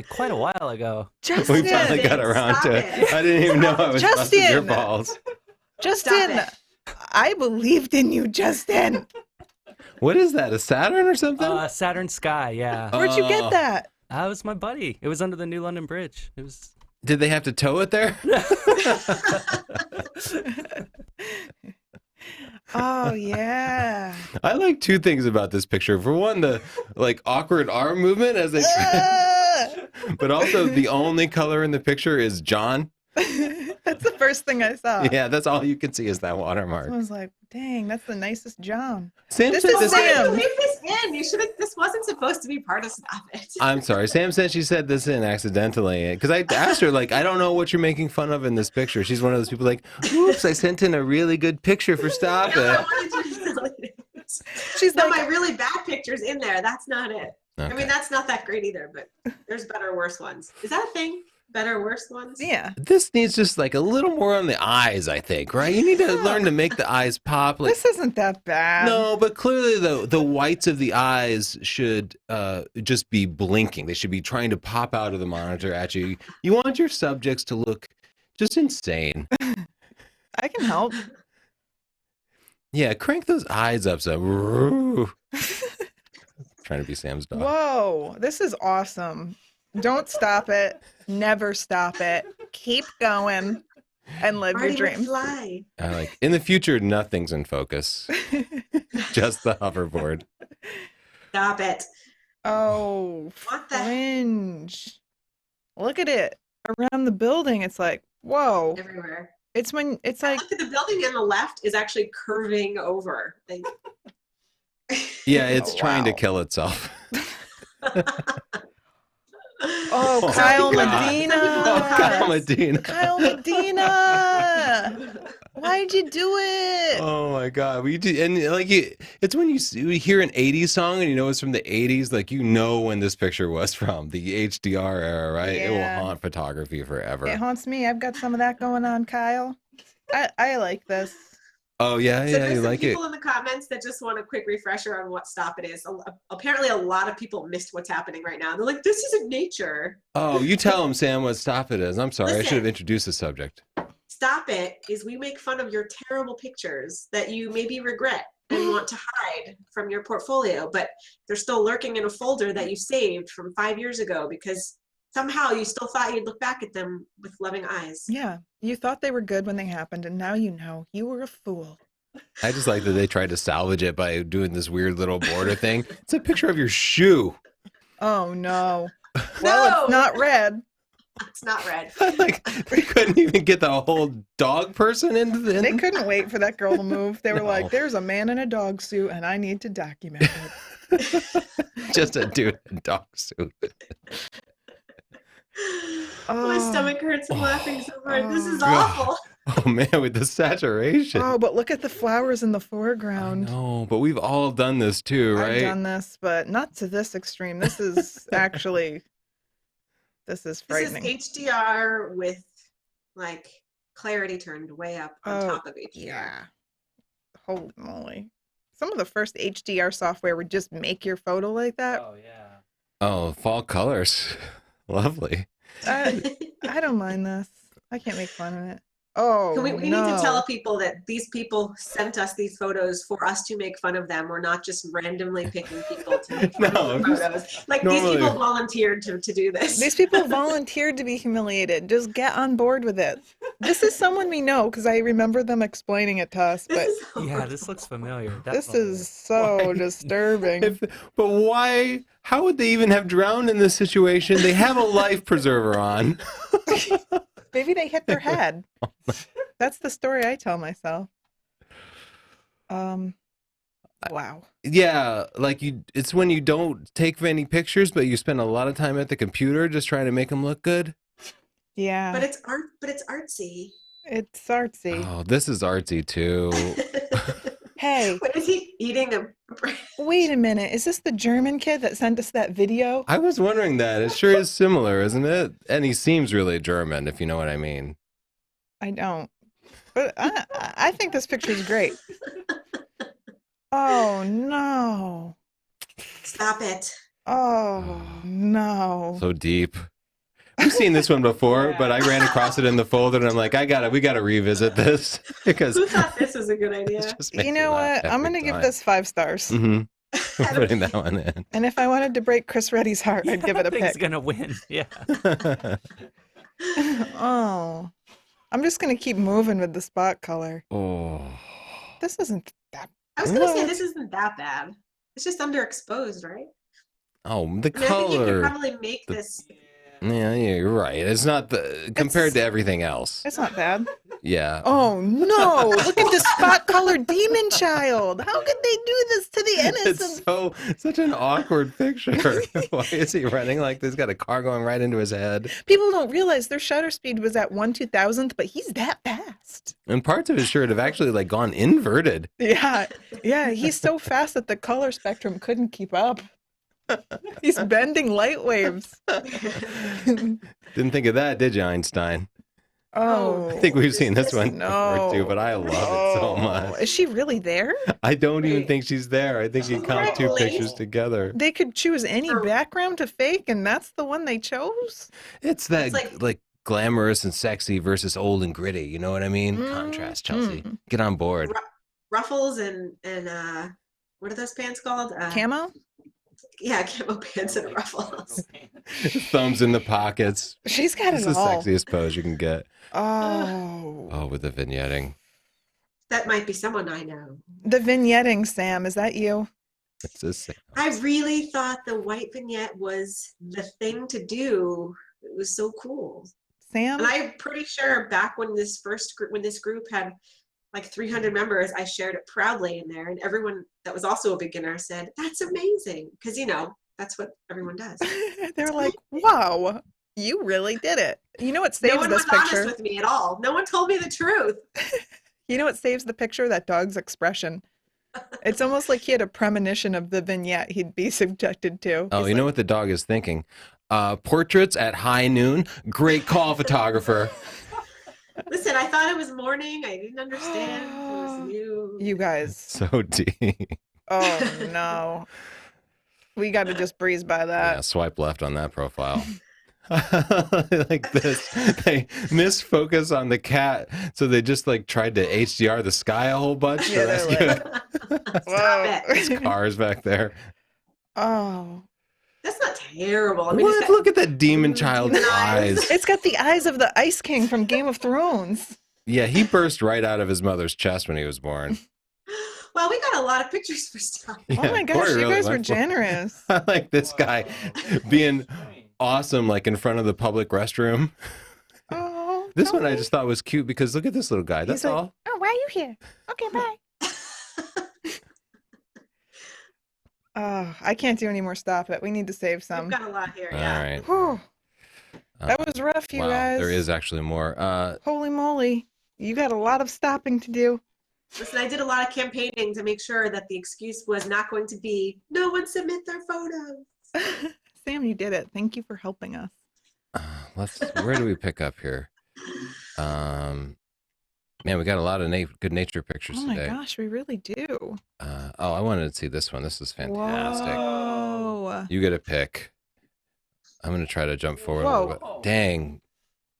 quite a while ago. Justin. We finally got around to it. Stop it. I didn't even know I was busting your Justin. balls. Justin, Stop I believed in you, Justin. What is that? A Saturn or something? Saturn Sky, yeah. Where'd you Oh. get that? That was my buddy. It was under the New London Bridge. It was. Did they have to tow it there? Oh yeah. I like two things about this picture. For one, the like awkward arm movement as they but also the only color in the picture is John. That's the first thing I saw. Yeah, that's all you can see is that I watermark. was like, dang, that's the nicest John. Sam This said is this. Why did you Sam. leave this in? You should have. This wasn't supposed to be part of Stop It. I'm sorry. Sam said she said this in accidentally because I asked her like, I don't know what you're making fun of in this picture. She's one of those people like, oops, I sent in a really good picture for Stop No, I It. wanted you to delete it. She's No, like, my really bad picture's in there. That's not it. I Okay. mean, that's not that great either, but there's better, worse ones. Is that a thing? Better, worse ones? yeah. This needs just like a little more on the eyes, I think, right? You need to learn to make the eyes pop. Like, This isn't that bad. no, but clearly the whites of the eyes should just be blinking. They should be trying to pop out of the monitor at you. You want your subjects to look just insane. I can help. Yeah, crank those eyes up some. Trying to be Sam's dog. Whoa, this is awesome. Don't stop it. Never stop it. Keep going and live Marty your dreams. McFly. I like in the future, nothing's in focus. Just the hoverboard. Stop it. Oh, What the fringe. Look at it. Around the building, it's like, whoa. everywhere. It's when it's like, Look at the building on the left is actually curving over. Like, Yeah, it's Oh, trying to wow. kill itself. oh, Oh, Kyle God. Medina. Oh, Kyle Medina. Kyle Medina. Why'd you do it? Oh my God, we do, and like it's when you hear an '80s song and you know it's from the '80s, like you know when this picture was from the HDR era, right? It Yeah. will haunt photography forever. It haunts me. I've got some of that going on, Kyle. I like this. Oh yeah, So yeah, there's you some like it. people in the comments that just want a quick refresher on what Stop It is. Apparently, a lot of people missed what's happening right now. They're like, "This isn't nature." Oh, you tell him, Sam, what Stop It is. I'm sorry, I should have Listen. introduced the subject. Stop It is we make fun of your terrible pictures that you maybe regret and want to hide from your portfolio, but they're still lurking in a folder that you saved from 5 years ago because somehow you still thought you'd look back at them with loving eyes. Yeah, you thought they were good when they happened, and now you know you were a fool. I just like that they tried to salvage it by doing this weird little border thing. It's a picture of your shoe. Oh no. Well, it's not red. It's not red. Like they couldn't even get the whole dog person into the. They couldn't wait for that girl to move. They were No. like, "There's a man in a dog suit, and I need to document it." Just a dude in a dog suit. My Oh. stomach hurts from laughing so hard. This is Oh, awful. Oh man, with the saturation. Oh, but look at the flowers in the I foreground. know, but we've all done this too, right? I've done this, but not to this extreme. This is actually, this is This is frightening. HDR with like clarity turned way up on Oh, top of HDR. yeah. Holy moly. Some of the first HDR software would just make your photo like that. Oh yeah. Oh, fall colors. Lovely. I don't mind this. I can't make fun of it. Oh, we need no. to tell people that these people sent us these photos for us to make fun of them. We're not just randomly picking people to make fun No, of the photos. Like normally- these people volunteered to do this. These people volunteered to be humiliated. Just get on board with it. This is someone we know because I remember them explaining it to us, but This is Yeah, horrible. this looks familiar. this Definitely. is so Why? disturbing. But why? How would they even have drowned in this situation? They have a life preserver on. Maybe they hit their head. That's the story I tell myself. Wow. Yeah, like it's when you don't take many pictures, but you spend a lot of time at the computer just trying to make them look good. Yeah. But it's art. But it's artsy. It's artsy. Oh, this is artsy too. Hey, What is he eating? wait a minute. Is this the German kid that sent us that video? I was wondering that. It sure is similar, isn't it? And he seems really German, if you know what I mean. I don't. But I think this picture is great. Oh, no. Stop it. Oh, no. So deep. We've seen this one before, but I ran across it in the folder and I'm like, we gotta revisit this because Who thought this was a good idea? it just You makes me know laugh what? I'm every going to give time. this 5 stars. Mhm. We're putting that one in. And if I wanted to break Chris Reddy's heart, I'd give it a Thing's pick. gonna win. Yeah. Oh, I'm just going to keep moving with the spot color. Oh. This isn't that. I was gonna say What? this isn't that bad. It's just underexposed, right? Oh, the I mean, I think you color. could probably make this. Yeah, you're right. It's not the compared to everything else. It's not bad. Yeah. Oh, no. Look at the spot color demon child. How could they do this to the It's innocent? such an awkward picture. Why is he running like this? Got a car going right into his head. People don't realize their shutter speed was at 1/2000th, but he's that fast. And parts of his shirt have actually like gone inverted. Yeah. Yeah. He's so fast that the color spectrum couldn't keep up. He's bending light waves. Didn't think of that, did you, Einstein? Oh. I think we've seen this one No. before too, but I love it so Oh. much. Is she really there? I don't even Wait. think she's there. I think you count two Really? pictures together. They could choose any Or- background to fake, and that's the one they chose? It's that It's like glamorous and sexy versus old and gritty. You know what I mean? Contrast, Chelsea. Mhm. Get on board. Ruffles and what are those pants called? Camo? Yeah, camo pants and ruffles. Thumbs in the pockets. She's got It's it the all. sexiest pose you can get. Oh. Oh, with the vignetting. That might be someone I know. The vignetting, Sam. Is that you? It's just I really thought the white vignette was the thing to do. It was so cool. Sam? And I'm pretty sure back when this group had like 300 members, I shared it proudly in there, and everyone that was also a beginner said, "That's amazing," because that's what everyone does. They're like, wow, you really did it. You know what No saves one this was honest picture? with me at all. No one told me the truth. You know what saves the picture? That dog's expression. It's almost like he had a premonition of the vignette he'd be subjected to. Oh, He's you know like, what the dog is thinking? Portraits at high noon. Great call, photographer. Listen, I thought it was morning. I didn't understand. It was new. You guys. So deep. Oh, no. We got to just breeze by Yeah, that. swipe left on that profile. Like this. They misfocus on the cat, so they just like tried to HDR the sky a whole bunch Yeah, to they're rescue like, Stop it. There's cars back there. Oh. That's not terrible. I mean, What? it's Look at that demon child's demon eyes. eyes. It's got the eyes of the Ice King from Game of Thrones. Yeah, he burst right out of his mother's chest when he was born. Well, we got a lot of pictures for stuff. Oh my gosh, Corey you really guys were went for it. generous. I like this guy being awesome, like in front of the public restroom. Oh, This one I Tony. just thought was cute because look at this little guy. He's That's like, all. oh, why are you here? Okay, bye. Oh, I can't do any more stuff, but we need to save We've some. got a lot here. All Yeah. right. Whew, that was rough, you wow, guys. there is actually more. Holy moly. You got a lot of stopping to do. Listen, I did a lot of campaigning to make sure that the excuse was not going to be no one submit their photos. Sam, you did it. Thank you for helping us. Where do we pick up here? Man, we got a lot of good nature pictures Oh my today. gosh, we really do. I wanted to see this one. This is fantastic. Whoa. You get a pick. I'm gonna try to jump forward a Whoa. little bit. Dang,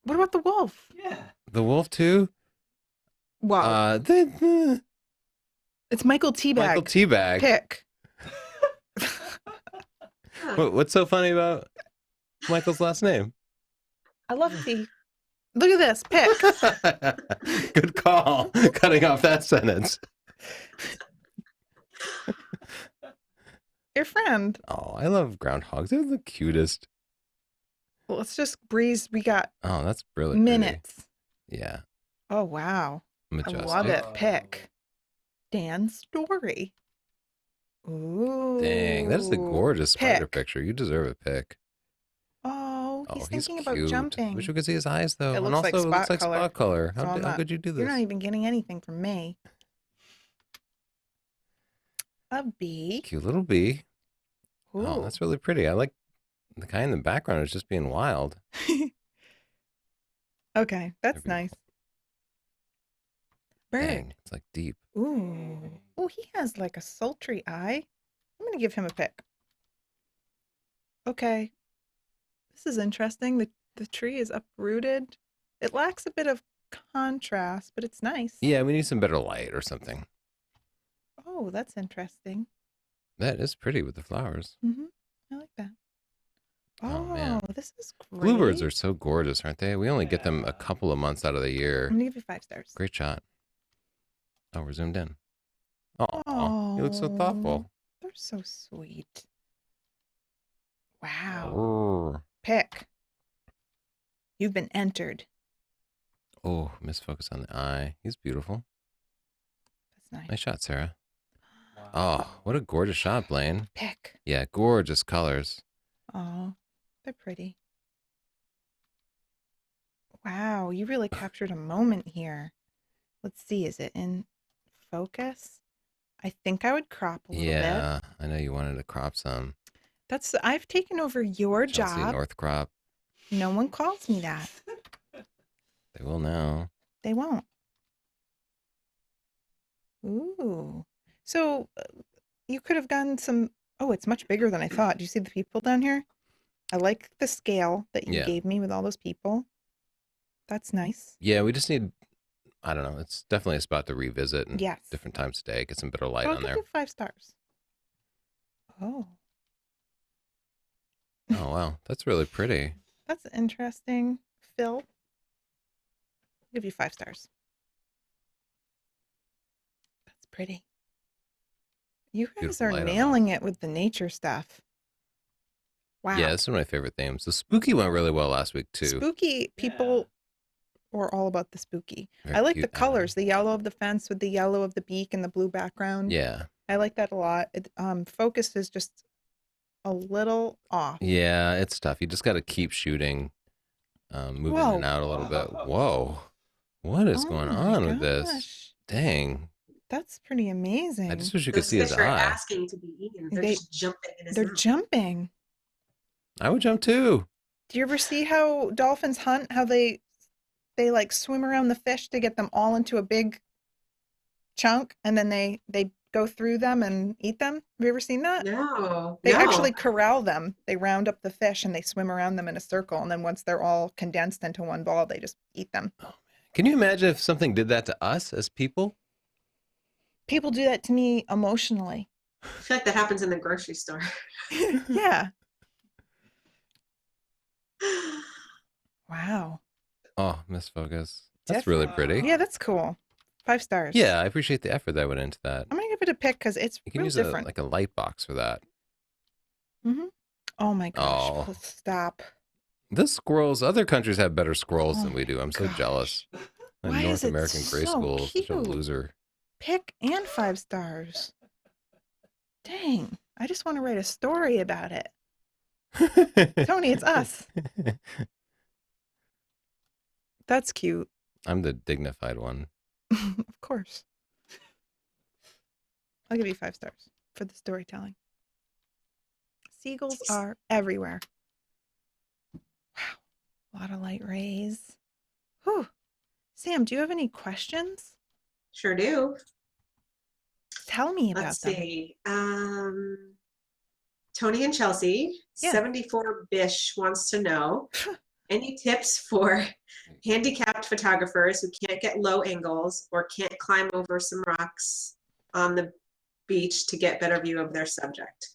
What about the wolf? Yeah. the wolf too. Wow. It's Michael Teabag. Michael Teabag. Pick. What's so funny about Michael's last name? I love tea. Look at this. Pick. Good call. Cutting off that sentence. Your friend. Oh, I love groundhogs. They're the cutest. Well, let's just breeze. We got Oh, that's really pretty. minutes. Yeah. Oh, wow. Majestic. I love it. Pick. Dan's story. Ooh. Dang, that is a gorgeous spider Pick. picture. You deserve a pick. Oh, he's thinking about cute. jumping. Wish we could see his eyes though. It and looks like also, it looks spot like color. spot color. So I'm How not- could you do this? You're not even getting anything from me. A bee. Cute little bee. Ooh. Oh, that's really pretty. I like the guy in the background is just being wild. Okay, that's Very nice. Bird. Dang, it's like deep. Ooh. Oh, he has like a sultry eye. I'm gonna give him a pick. Okay. This is interesting. The tree is uprooted. It lacks a bit of contrast, but it's nice. Yeah, we need some better light or something. Oh, that's interesting. That is pretty with the flowers. I like that. Oh, Oh, man. this is great. Bluebirds are so gorgeous, aren't they? We only get them a couple of months out of the year. I'm gonna give you 5 stars. Great shot. Oh, we're zoomed in. Oh, you look so thoughtful. They're so sweet. Wow. Brrr. Pick. You've been entered. Oh, misfocus on the eye. He's beautiful. That's nice. Nice shot, Sarah. Oh, what a gorgeous shot, Blaine. Pick. Yeah, gorgeous colors. Oh, they're pretty. Wow, you really captured a moment here. Let's see, is it in focus? I think I would crop a little bit. Yeah, I know you wanted to crop some. I've taken over your Chelsea job. North crop. No one calls me that. They will now. They won't. Ooh. So you could have gotten some. Oh, it's much bigger than I thought. Do you see the people down here? I like the scale that you Yeah. gave me with all those people. That's nice. Yeah, we just need, I don't know, it's definitely a spot to revisit and Yes. different times of day, get some better light I'll on give there. you 5 stars. Oh, Oh, wow. That's really pretty. that's interesting. Phil, I'll give you 5 stars. That's pretty. You guys Beautiful are light on that. nailing it with the nature stuff. Wow. Yeah, this is one of my favorite themes. The spooky went really well last week, too. Spooky people were all about the spooky. Very I like the cute, colors, the yellow of the fence with the yellow of the beak and the blue background. Yeah. I like that a lot. Focus is just a little off. Yeah, it's tough. You just got to keep shooting, moving in Whoa. and out a little bit. Whoa. What is Oh going my on with this? gosh. Dang. That's pretty amazing. I just wish you could Those see his fish are eye. asking to be eaten. They're They- just jumping in his They're mouth. jumping. I would jump too. Do you ever see how dolphins hunt? How they like swim around the fish to get them all into a big chunk, and then they go through them and eat them? Have you ever seen that? No. They no. actually corral them. They round up the fish and they swim around them in a circle, and then once they're all condensed into one ball, they just eat them. Can you imagine if something did that to us as people? People do that to me emotionally. I feel like that happens in the grocery store. Yeah. Wow. Oh, misfocus. That's really pretty. Yeah, that's cool. 5 stars. Yeah, I appreciate the effort that went into that. I'm gonna give it a pick because it's You can real use different. like a light box for that. Oh my gosh! Oh, Stop! the squirrels. Other countries have better squirrels Oh than we my do. I'm so gosh! jealous. The Why North is it American gray so squirrel is such a cute? loser. Pick and 5 stars. Dang! I just want to write a story about it. Tony, it's us. That's cute. I'm the dignified one. Of course. I'll give you 5 stars for the storytelling. Seagulls are everywhere. Wow. A lot of light rays. Whew. Sam, do you have any questions? Sure do. Tell me about Let's them. see. Tony and Chelsea, Yeah. 74 Bish wants to know any tips for handicapped photographers who can't get low angles or can't climb over some rocks on the beach to get better view of their subject?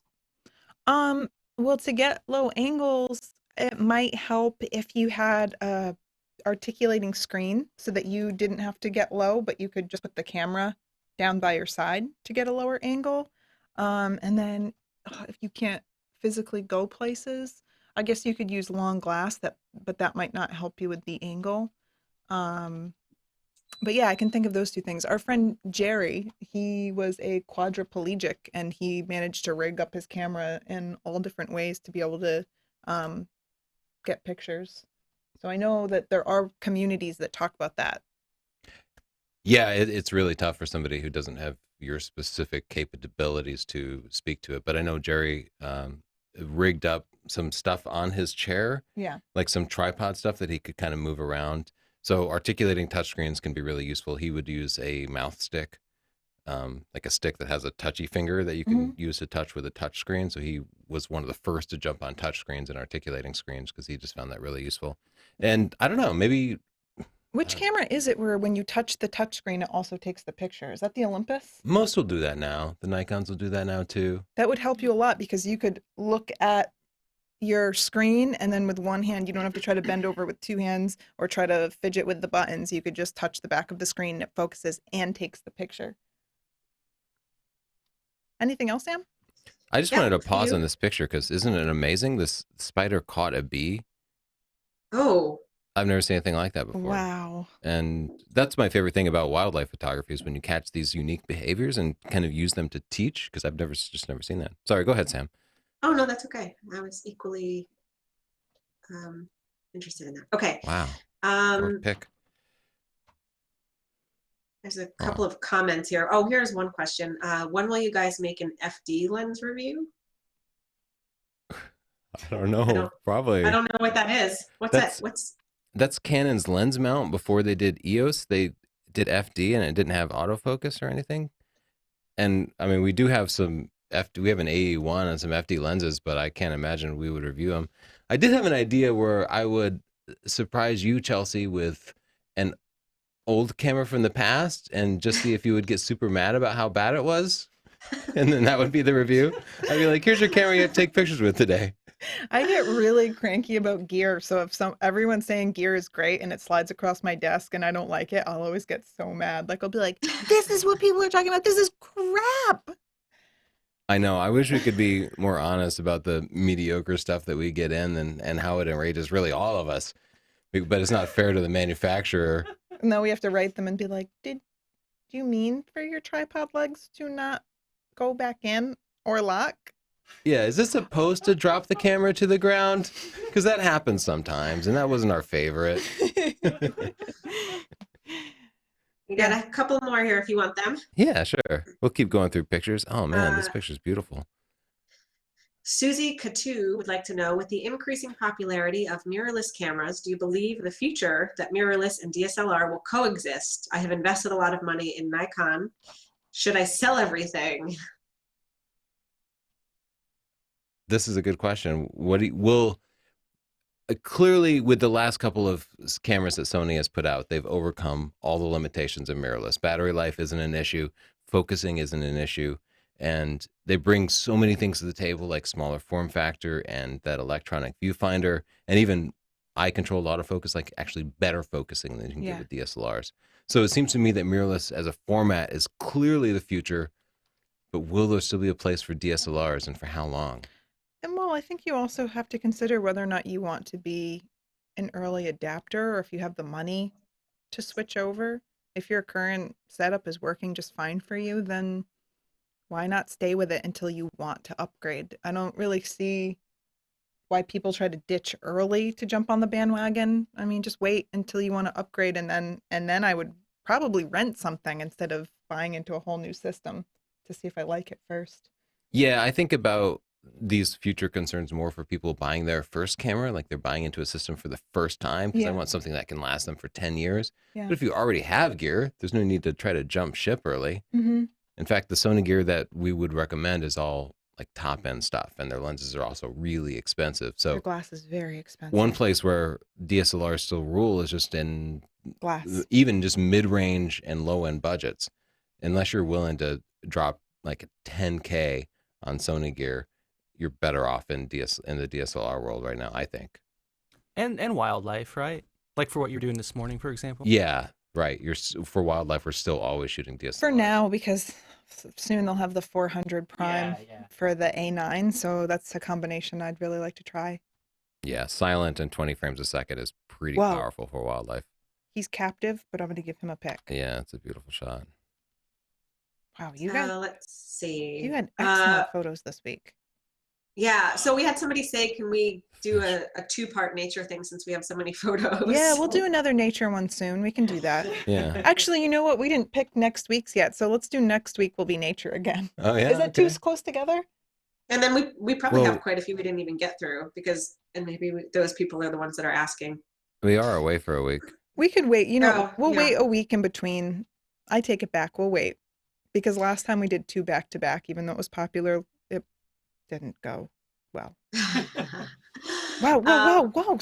Well, to get low angles, it might help if you had a articulating screen so that you didn't have to get low, but you could just put the camera down by your side to get a lower angle. And then if you can't physically go places, I guess you could use long glass but that might not help you with the angle. But yeah, I can think of those 2 things. Our friend Jerry, he was a quadriplegic and he managed to rig up his camera in all different ways to be able to get pictures. So I know that there are communities that talk about that. Yeah, it's really tough for somebody who doesn't have your specific capabilities to speak to it. But I know Jerry rigged up some stuff on his chair, Yeah. like some tripod stuff that he could kind of move around. So articulating touchscreens can be really useful. He would use a mouth stick, like a stick that has a touchy finger that you can use to touch with a touch screen. So he was one of the first to jump on touch screens and articulating screens because he just found that really useful. And I don't know, maybe Which camera is it where when you touch the touch screen, it also takes the picture? Is that the Olympus? most will do that now. The Nikons will do that now too. That would help you a lot because you could look at your screen and then with one hand, you don't have to try to bend over with 2 hands or try to fidget with the buttons. You could just touch the back of the screen and it focuses and takes the picture. Anything else, Sam? I just wanted to pause you. on this picture because isn't it amazing? This spider caught a bee. Oh, I've never seen anything like that before. Wow. And that's my favorite thing about wildlife photography is when you catch these unique behaviors and kind of use them to teach, because I've never seen that. Sorry, go ahead, Sam. oh no, that's okay. I was equally interested in that. Okay. Wow. Short pick. There's a couple of comments here. Oh, here's one question. When will you guys make an FD lens review? I don't know. Probably. I don't know what that is. What's that? That's Canon's lens mount. Before they did EOS, they did FD and it didn't have autofocus or anything. And I mean, we do have some we have an AE1 and some FD lenses, but I can't imagine we would review them. I did have an idea where I would surprise you, Chelsea, with an old camera from the past and just see if you would get super mad about how bad it was. And then that would be the review. I'd be like, here's your camera you have to take pictures with today. I get really cranky about gear. So if everyone's saying gear is great and it slides across my desk and I don't like it, I'll always get so mad. Like I'll be like, this is what people are talking about. This is crap. I know. I wish we could be more honest about the mediocre stuff that we get in and how it enrages really all of us. But it's not fair to the manufacturer. And then we have to write them and be like, do you mean for your tripod legs to not go back in or lock? Yeah, is this supposed to drop the camera to the ground? Because that happens sometimes, and that wasn't our favorite. You got a couple more here if you want them. Yeah, sure. We'll keep going through pictures. Oh man, this picture's beautiful. Susie Katu would like to know, with the increasing popularity of mirrorless cameras, do you believe in the future that mirrorless and DSLR will coexist? I have invested a lot of money in Nikon. Should I sell everything? This is a good question. Clearly with the last couple of cameras that Sony has put out, they've overcome all the limitations of mirrorless. Battery life isn't an issue. Focusing isn't an issue. And they bring so many things to the table, like smaller form factor and that electronic viewfinder, and even eye-controlled autofocus, like actually better focusing than you can get with DSLRs. So it seems to me that mirrorless as a format is clearly the future. but will there still be a place for DSLRs and for how long? And well, I think you also have to consider whether or not you want to be an early adapter or if you have the money to switch over. If your current setup is working just fine for you, then why not stay with it until you want to upgrade? I don't really see why people try to ditch early to jump on the bandwagon. I mean, just wait until you want to upgrade and then I would probably rent something instead of buying into a whole new system to see if I like it first. Yeah, I think about these future concerns more for people buying their first camera, like they're buying into a system for the first time because I Yeah. want something that can last them for 10 years. Yeah. But if you already have gear, there's no need to try to jump ship early. Mm-hmm. In fact, the Sony gear that we would recommend is all like top end stuff, and their lenses are also really expensive. Their So glass is very expensive. one place where DSLRs still rule is just in glass. even just mid-range and low-end budgets. Unless you're willing to drop like 10K on Sony gear, you're better off in the DSLR world right now, I think. And wildlife, right? Like for what you're doing this morning, for example. Yeah, right. For wildlife, we're still always shooting DSLR. For now, because soon they'll have the 400 prime Yeah. for the A9, so that's a combination I'd really like to try. Yeah, silent and 20 frames a second is pretty Whoa. powerful for wildlife. He's captive, but I'm going to give him a pick. Yeah, it's a beautiful shot. Wow, you guys, Let's see. you had excellent photos this week. Yeah, so we had somebody say, can we do a two-part nature thing since we have so many photos? Yeah, we'll do another nature one soon. We can do that. Yeah. Actually, you know what? We didn't pick next week's yet, so let's do next week will be nature again. Oh, yeah. Is that too close together? And then we probably Well- have quite a few we didn't even get through because, and maybe those people are the ones that are asking. We are away for a week. We could wait. We'll yeah. wait a week in between. I take it back. We'll wait. Because last time we did 2 back-to-back, even though it was popular, it didn't go well. Wow, wow. Wow.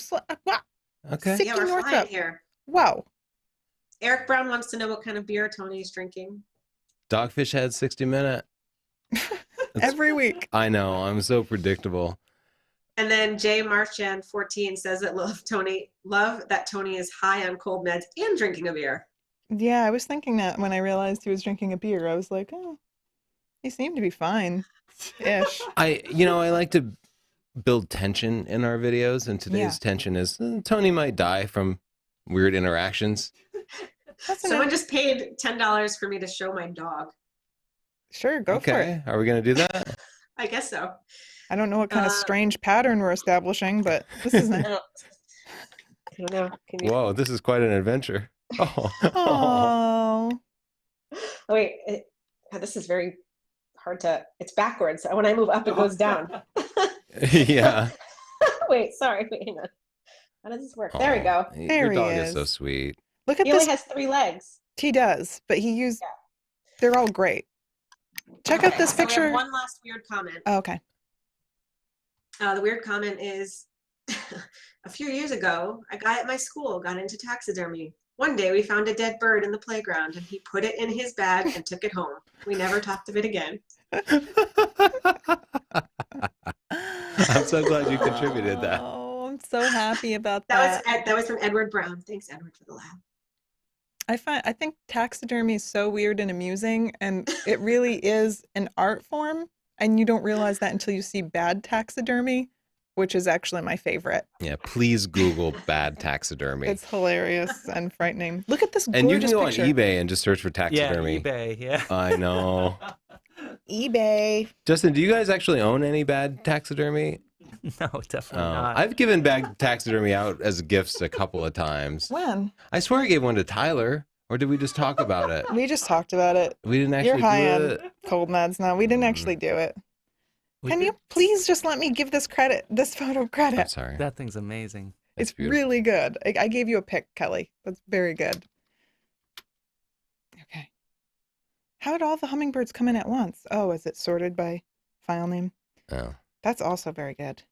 Okay. Sick Yeah, we're North flying up. here. Wow. Eric Brown wants to know what kind of beer Tony is drinking. Dogfish Head 60 Minute. Every week. I know. I'm so predictable. And then Jay Marchand 14 says that love that Tony is high on cold meds and drinking a beer. Yeah, I was thinking that when I realized he was drinking a beer. I was like, oh, he seemed to be fine-ish. I like to build tension in our videos, and today's tension is Tony might die from weird interactions. Someone just paid $10 for me to show my dog. Sure, go for it. Okay. Are we going to do that? I guess so. I don't know what kind of strange pattern we're establishing, but this is nice. I don't know. Can you... Whoa, this is quite an adventure. Oh. Oh. Oh, wait, this is very hard to. It's backwards. When I move up, it goes down. Yeah. Wait, hang on. How does this work? There we go. There Your he dog is. is so sweet. Look at He this. only has 3 legs. He does, but he used. Yeah. They're all great. Check out this So we have picture. one last weird comment. Oh, okay. The weird comment is, a few years ago, a guy at my school got into taxidermy. One day we found a dead bird in the playground and he put it in his bag and took it home. We never talked of it again. I'm so glad you contributed that. Oh, I'm so happy about that. That was from Edward Brown. Thanks, Edward, for the laugh. I think taxidermy is so weird and amusing, and it really is an art form, and you don't realize that until you see bad taxidermy, which is actually my favorite. Yeah, please Google bad taxidermy. It's hilarious and frightening. Look at this gorgeous And you can go picture. on eBay and just search for Yeah, taxidermy. eBay. Yeah. I know. eBay. Justin, do you guys actually own any bad taxidermy? No, definitely not. I've given bad taxidermy out as gifts a couple of times. When? I swear I gave one to Tyler, or did we just talk about it? We just talked about it. We didn't You're actually high do on it. cold meds. No, we didn't actually do it. We Can did- you please just let me give this photo I'm credit? sorry. That thing's amazing. That's It's beautiful. really good. I gave you a pick, Kelly. That's very good. Okay. How did all the hummingbirds come in at once? Oh, is it sorted by file name? Oh. That's also very good.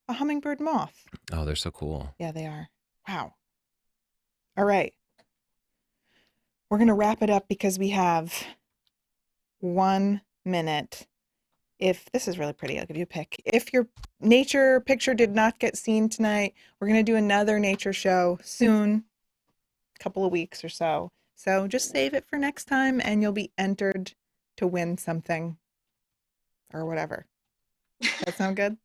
A hummingbird moth. Oh, they're so cool. Yeah, they are. Wow. All right. We're going to wrap it up because we have 1 minute. If this is really pretty, I'll give you a pick. If your nature picture did not get seen tonight, we're going to do another nature show soon, a couple of weeks or so. So just save it for next time and you'll be entered to win something or whatever. That sound good?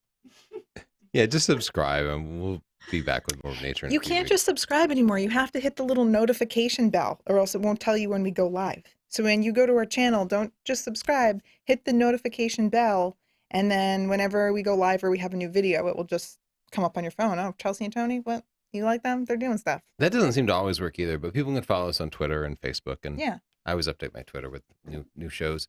Yeah, just subscribe and we'll be back with more of nature. You can't just subscribe anymore. You have to hit the little notification bell or else it won't tell you when we go live. So when you go to our channel, don't just subscribe, hit the notification bell, and then whenever we go live or we have a new video, it will just come up on your phone. Oh, Chelsea and Tony, what? You like them? They're doing stuff. That doesn't seem to always work either, but people can follow us on Twitter and Facebook. And yeah, I always update my Twitter with new shows.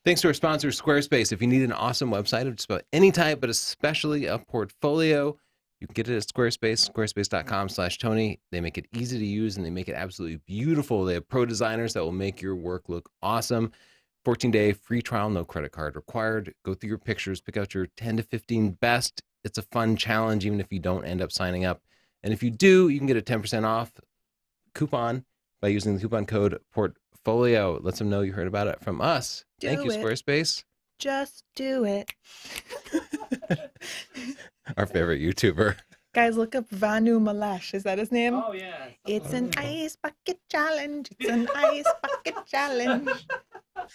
Thanks to our sponsor, Squarespace. If you need an awesome website of just about any type, but especially a portfolio, you can get it at Squarespace, squarespace.com/Tony. They make it easy to use and they make it absolutely beautiful. They have pro designers that will make your work look awesome. 14-day free trial, no credit card required. Go through your pictures, pick out your 10 to 15 best. It's a fun challenge, even if you don't end up signing up. And if you do, you can get a 10% off coupon by using the coupon code portfolio. Let them know you heard about it from us. Thank you, Squarespace. Just do it. Our favorite YouTuber. Guys, look up Vanu Malash. Is that his name? Oh, yeah. It's an ice bucket challenge. It's an ice bucket challenge.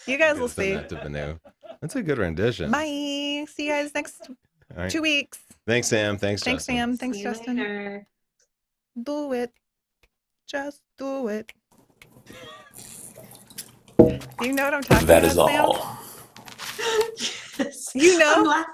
You guys will see. That's a good rendition. Bye. See you guys next 2 weeks. Thanks, Sam. Thanks, Justin. Sam. Thanks, Justin. Later. Do it. Just do it. You know what I'm talking about, That is Sam? all. Yes. You know? I'm laughing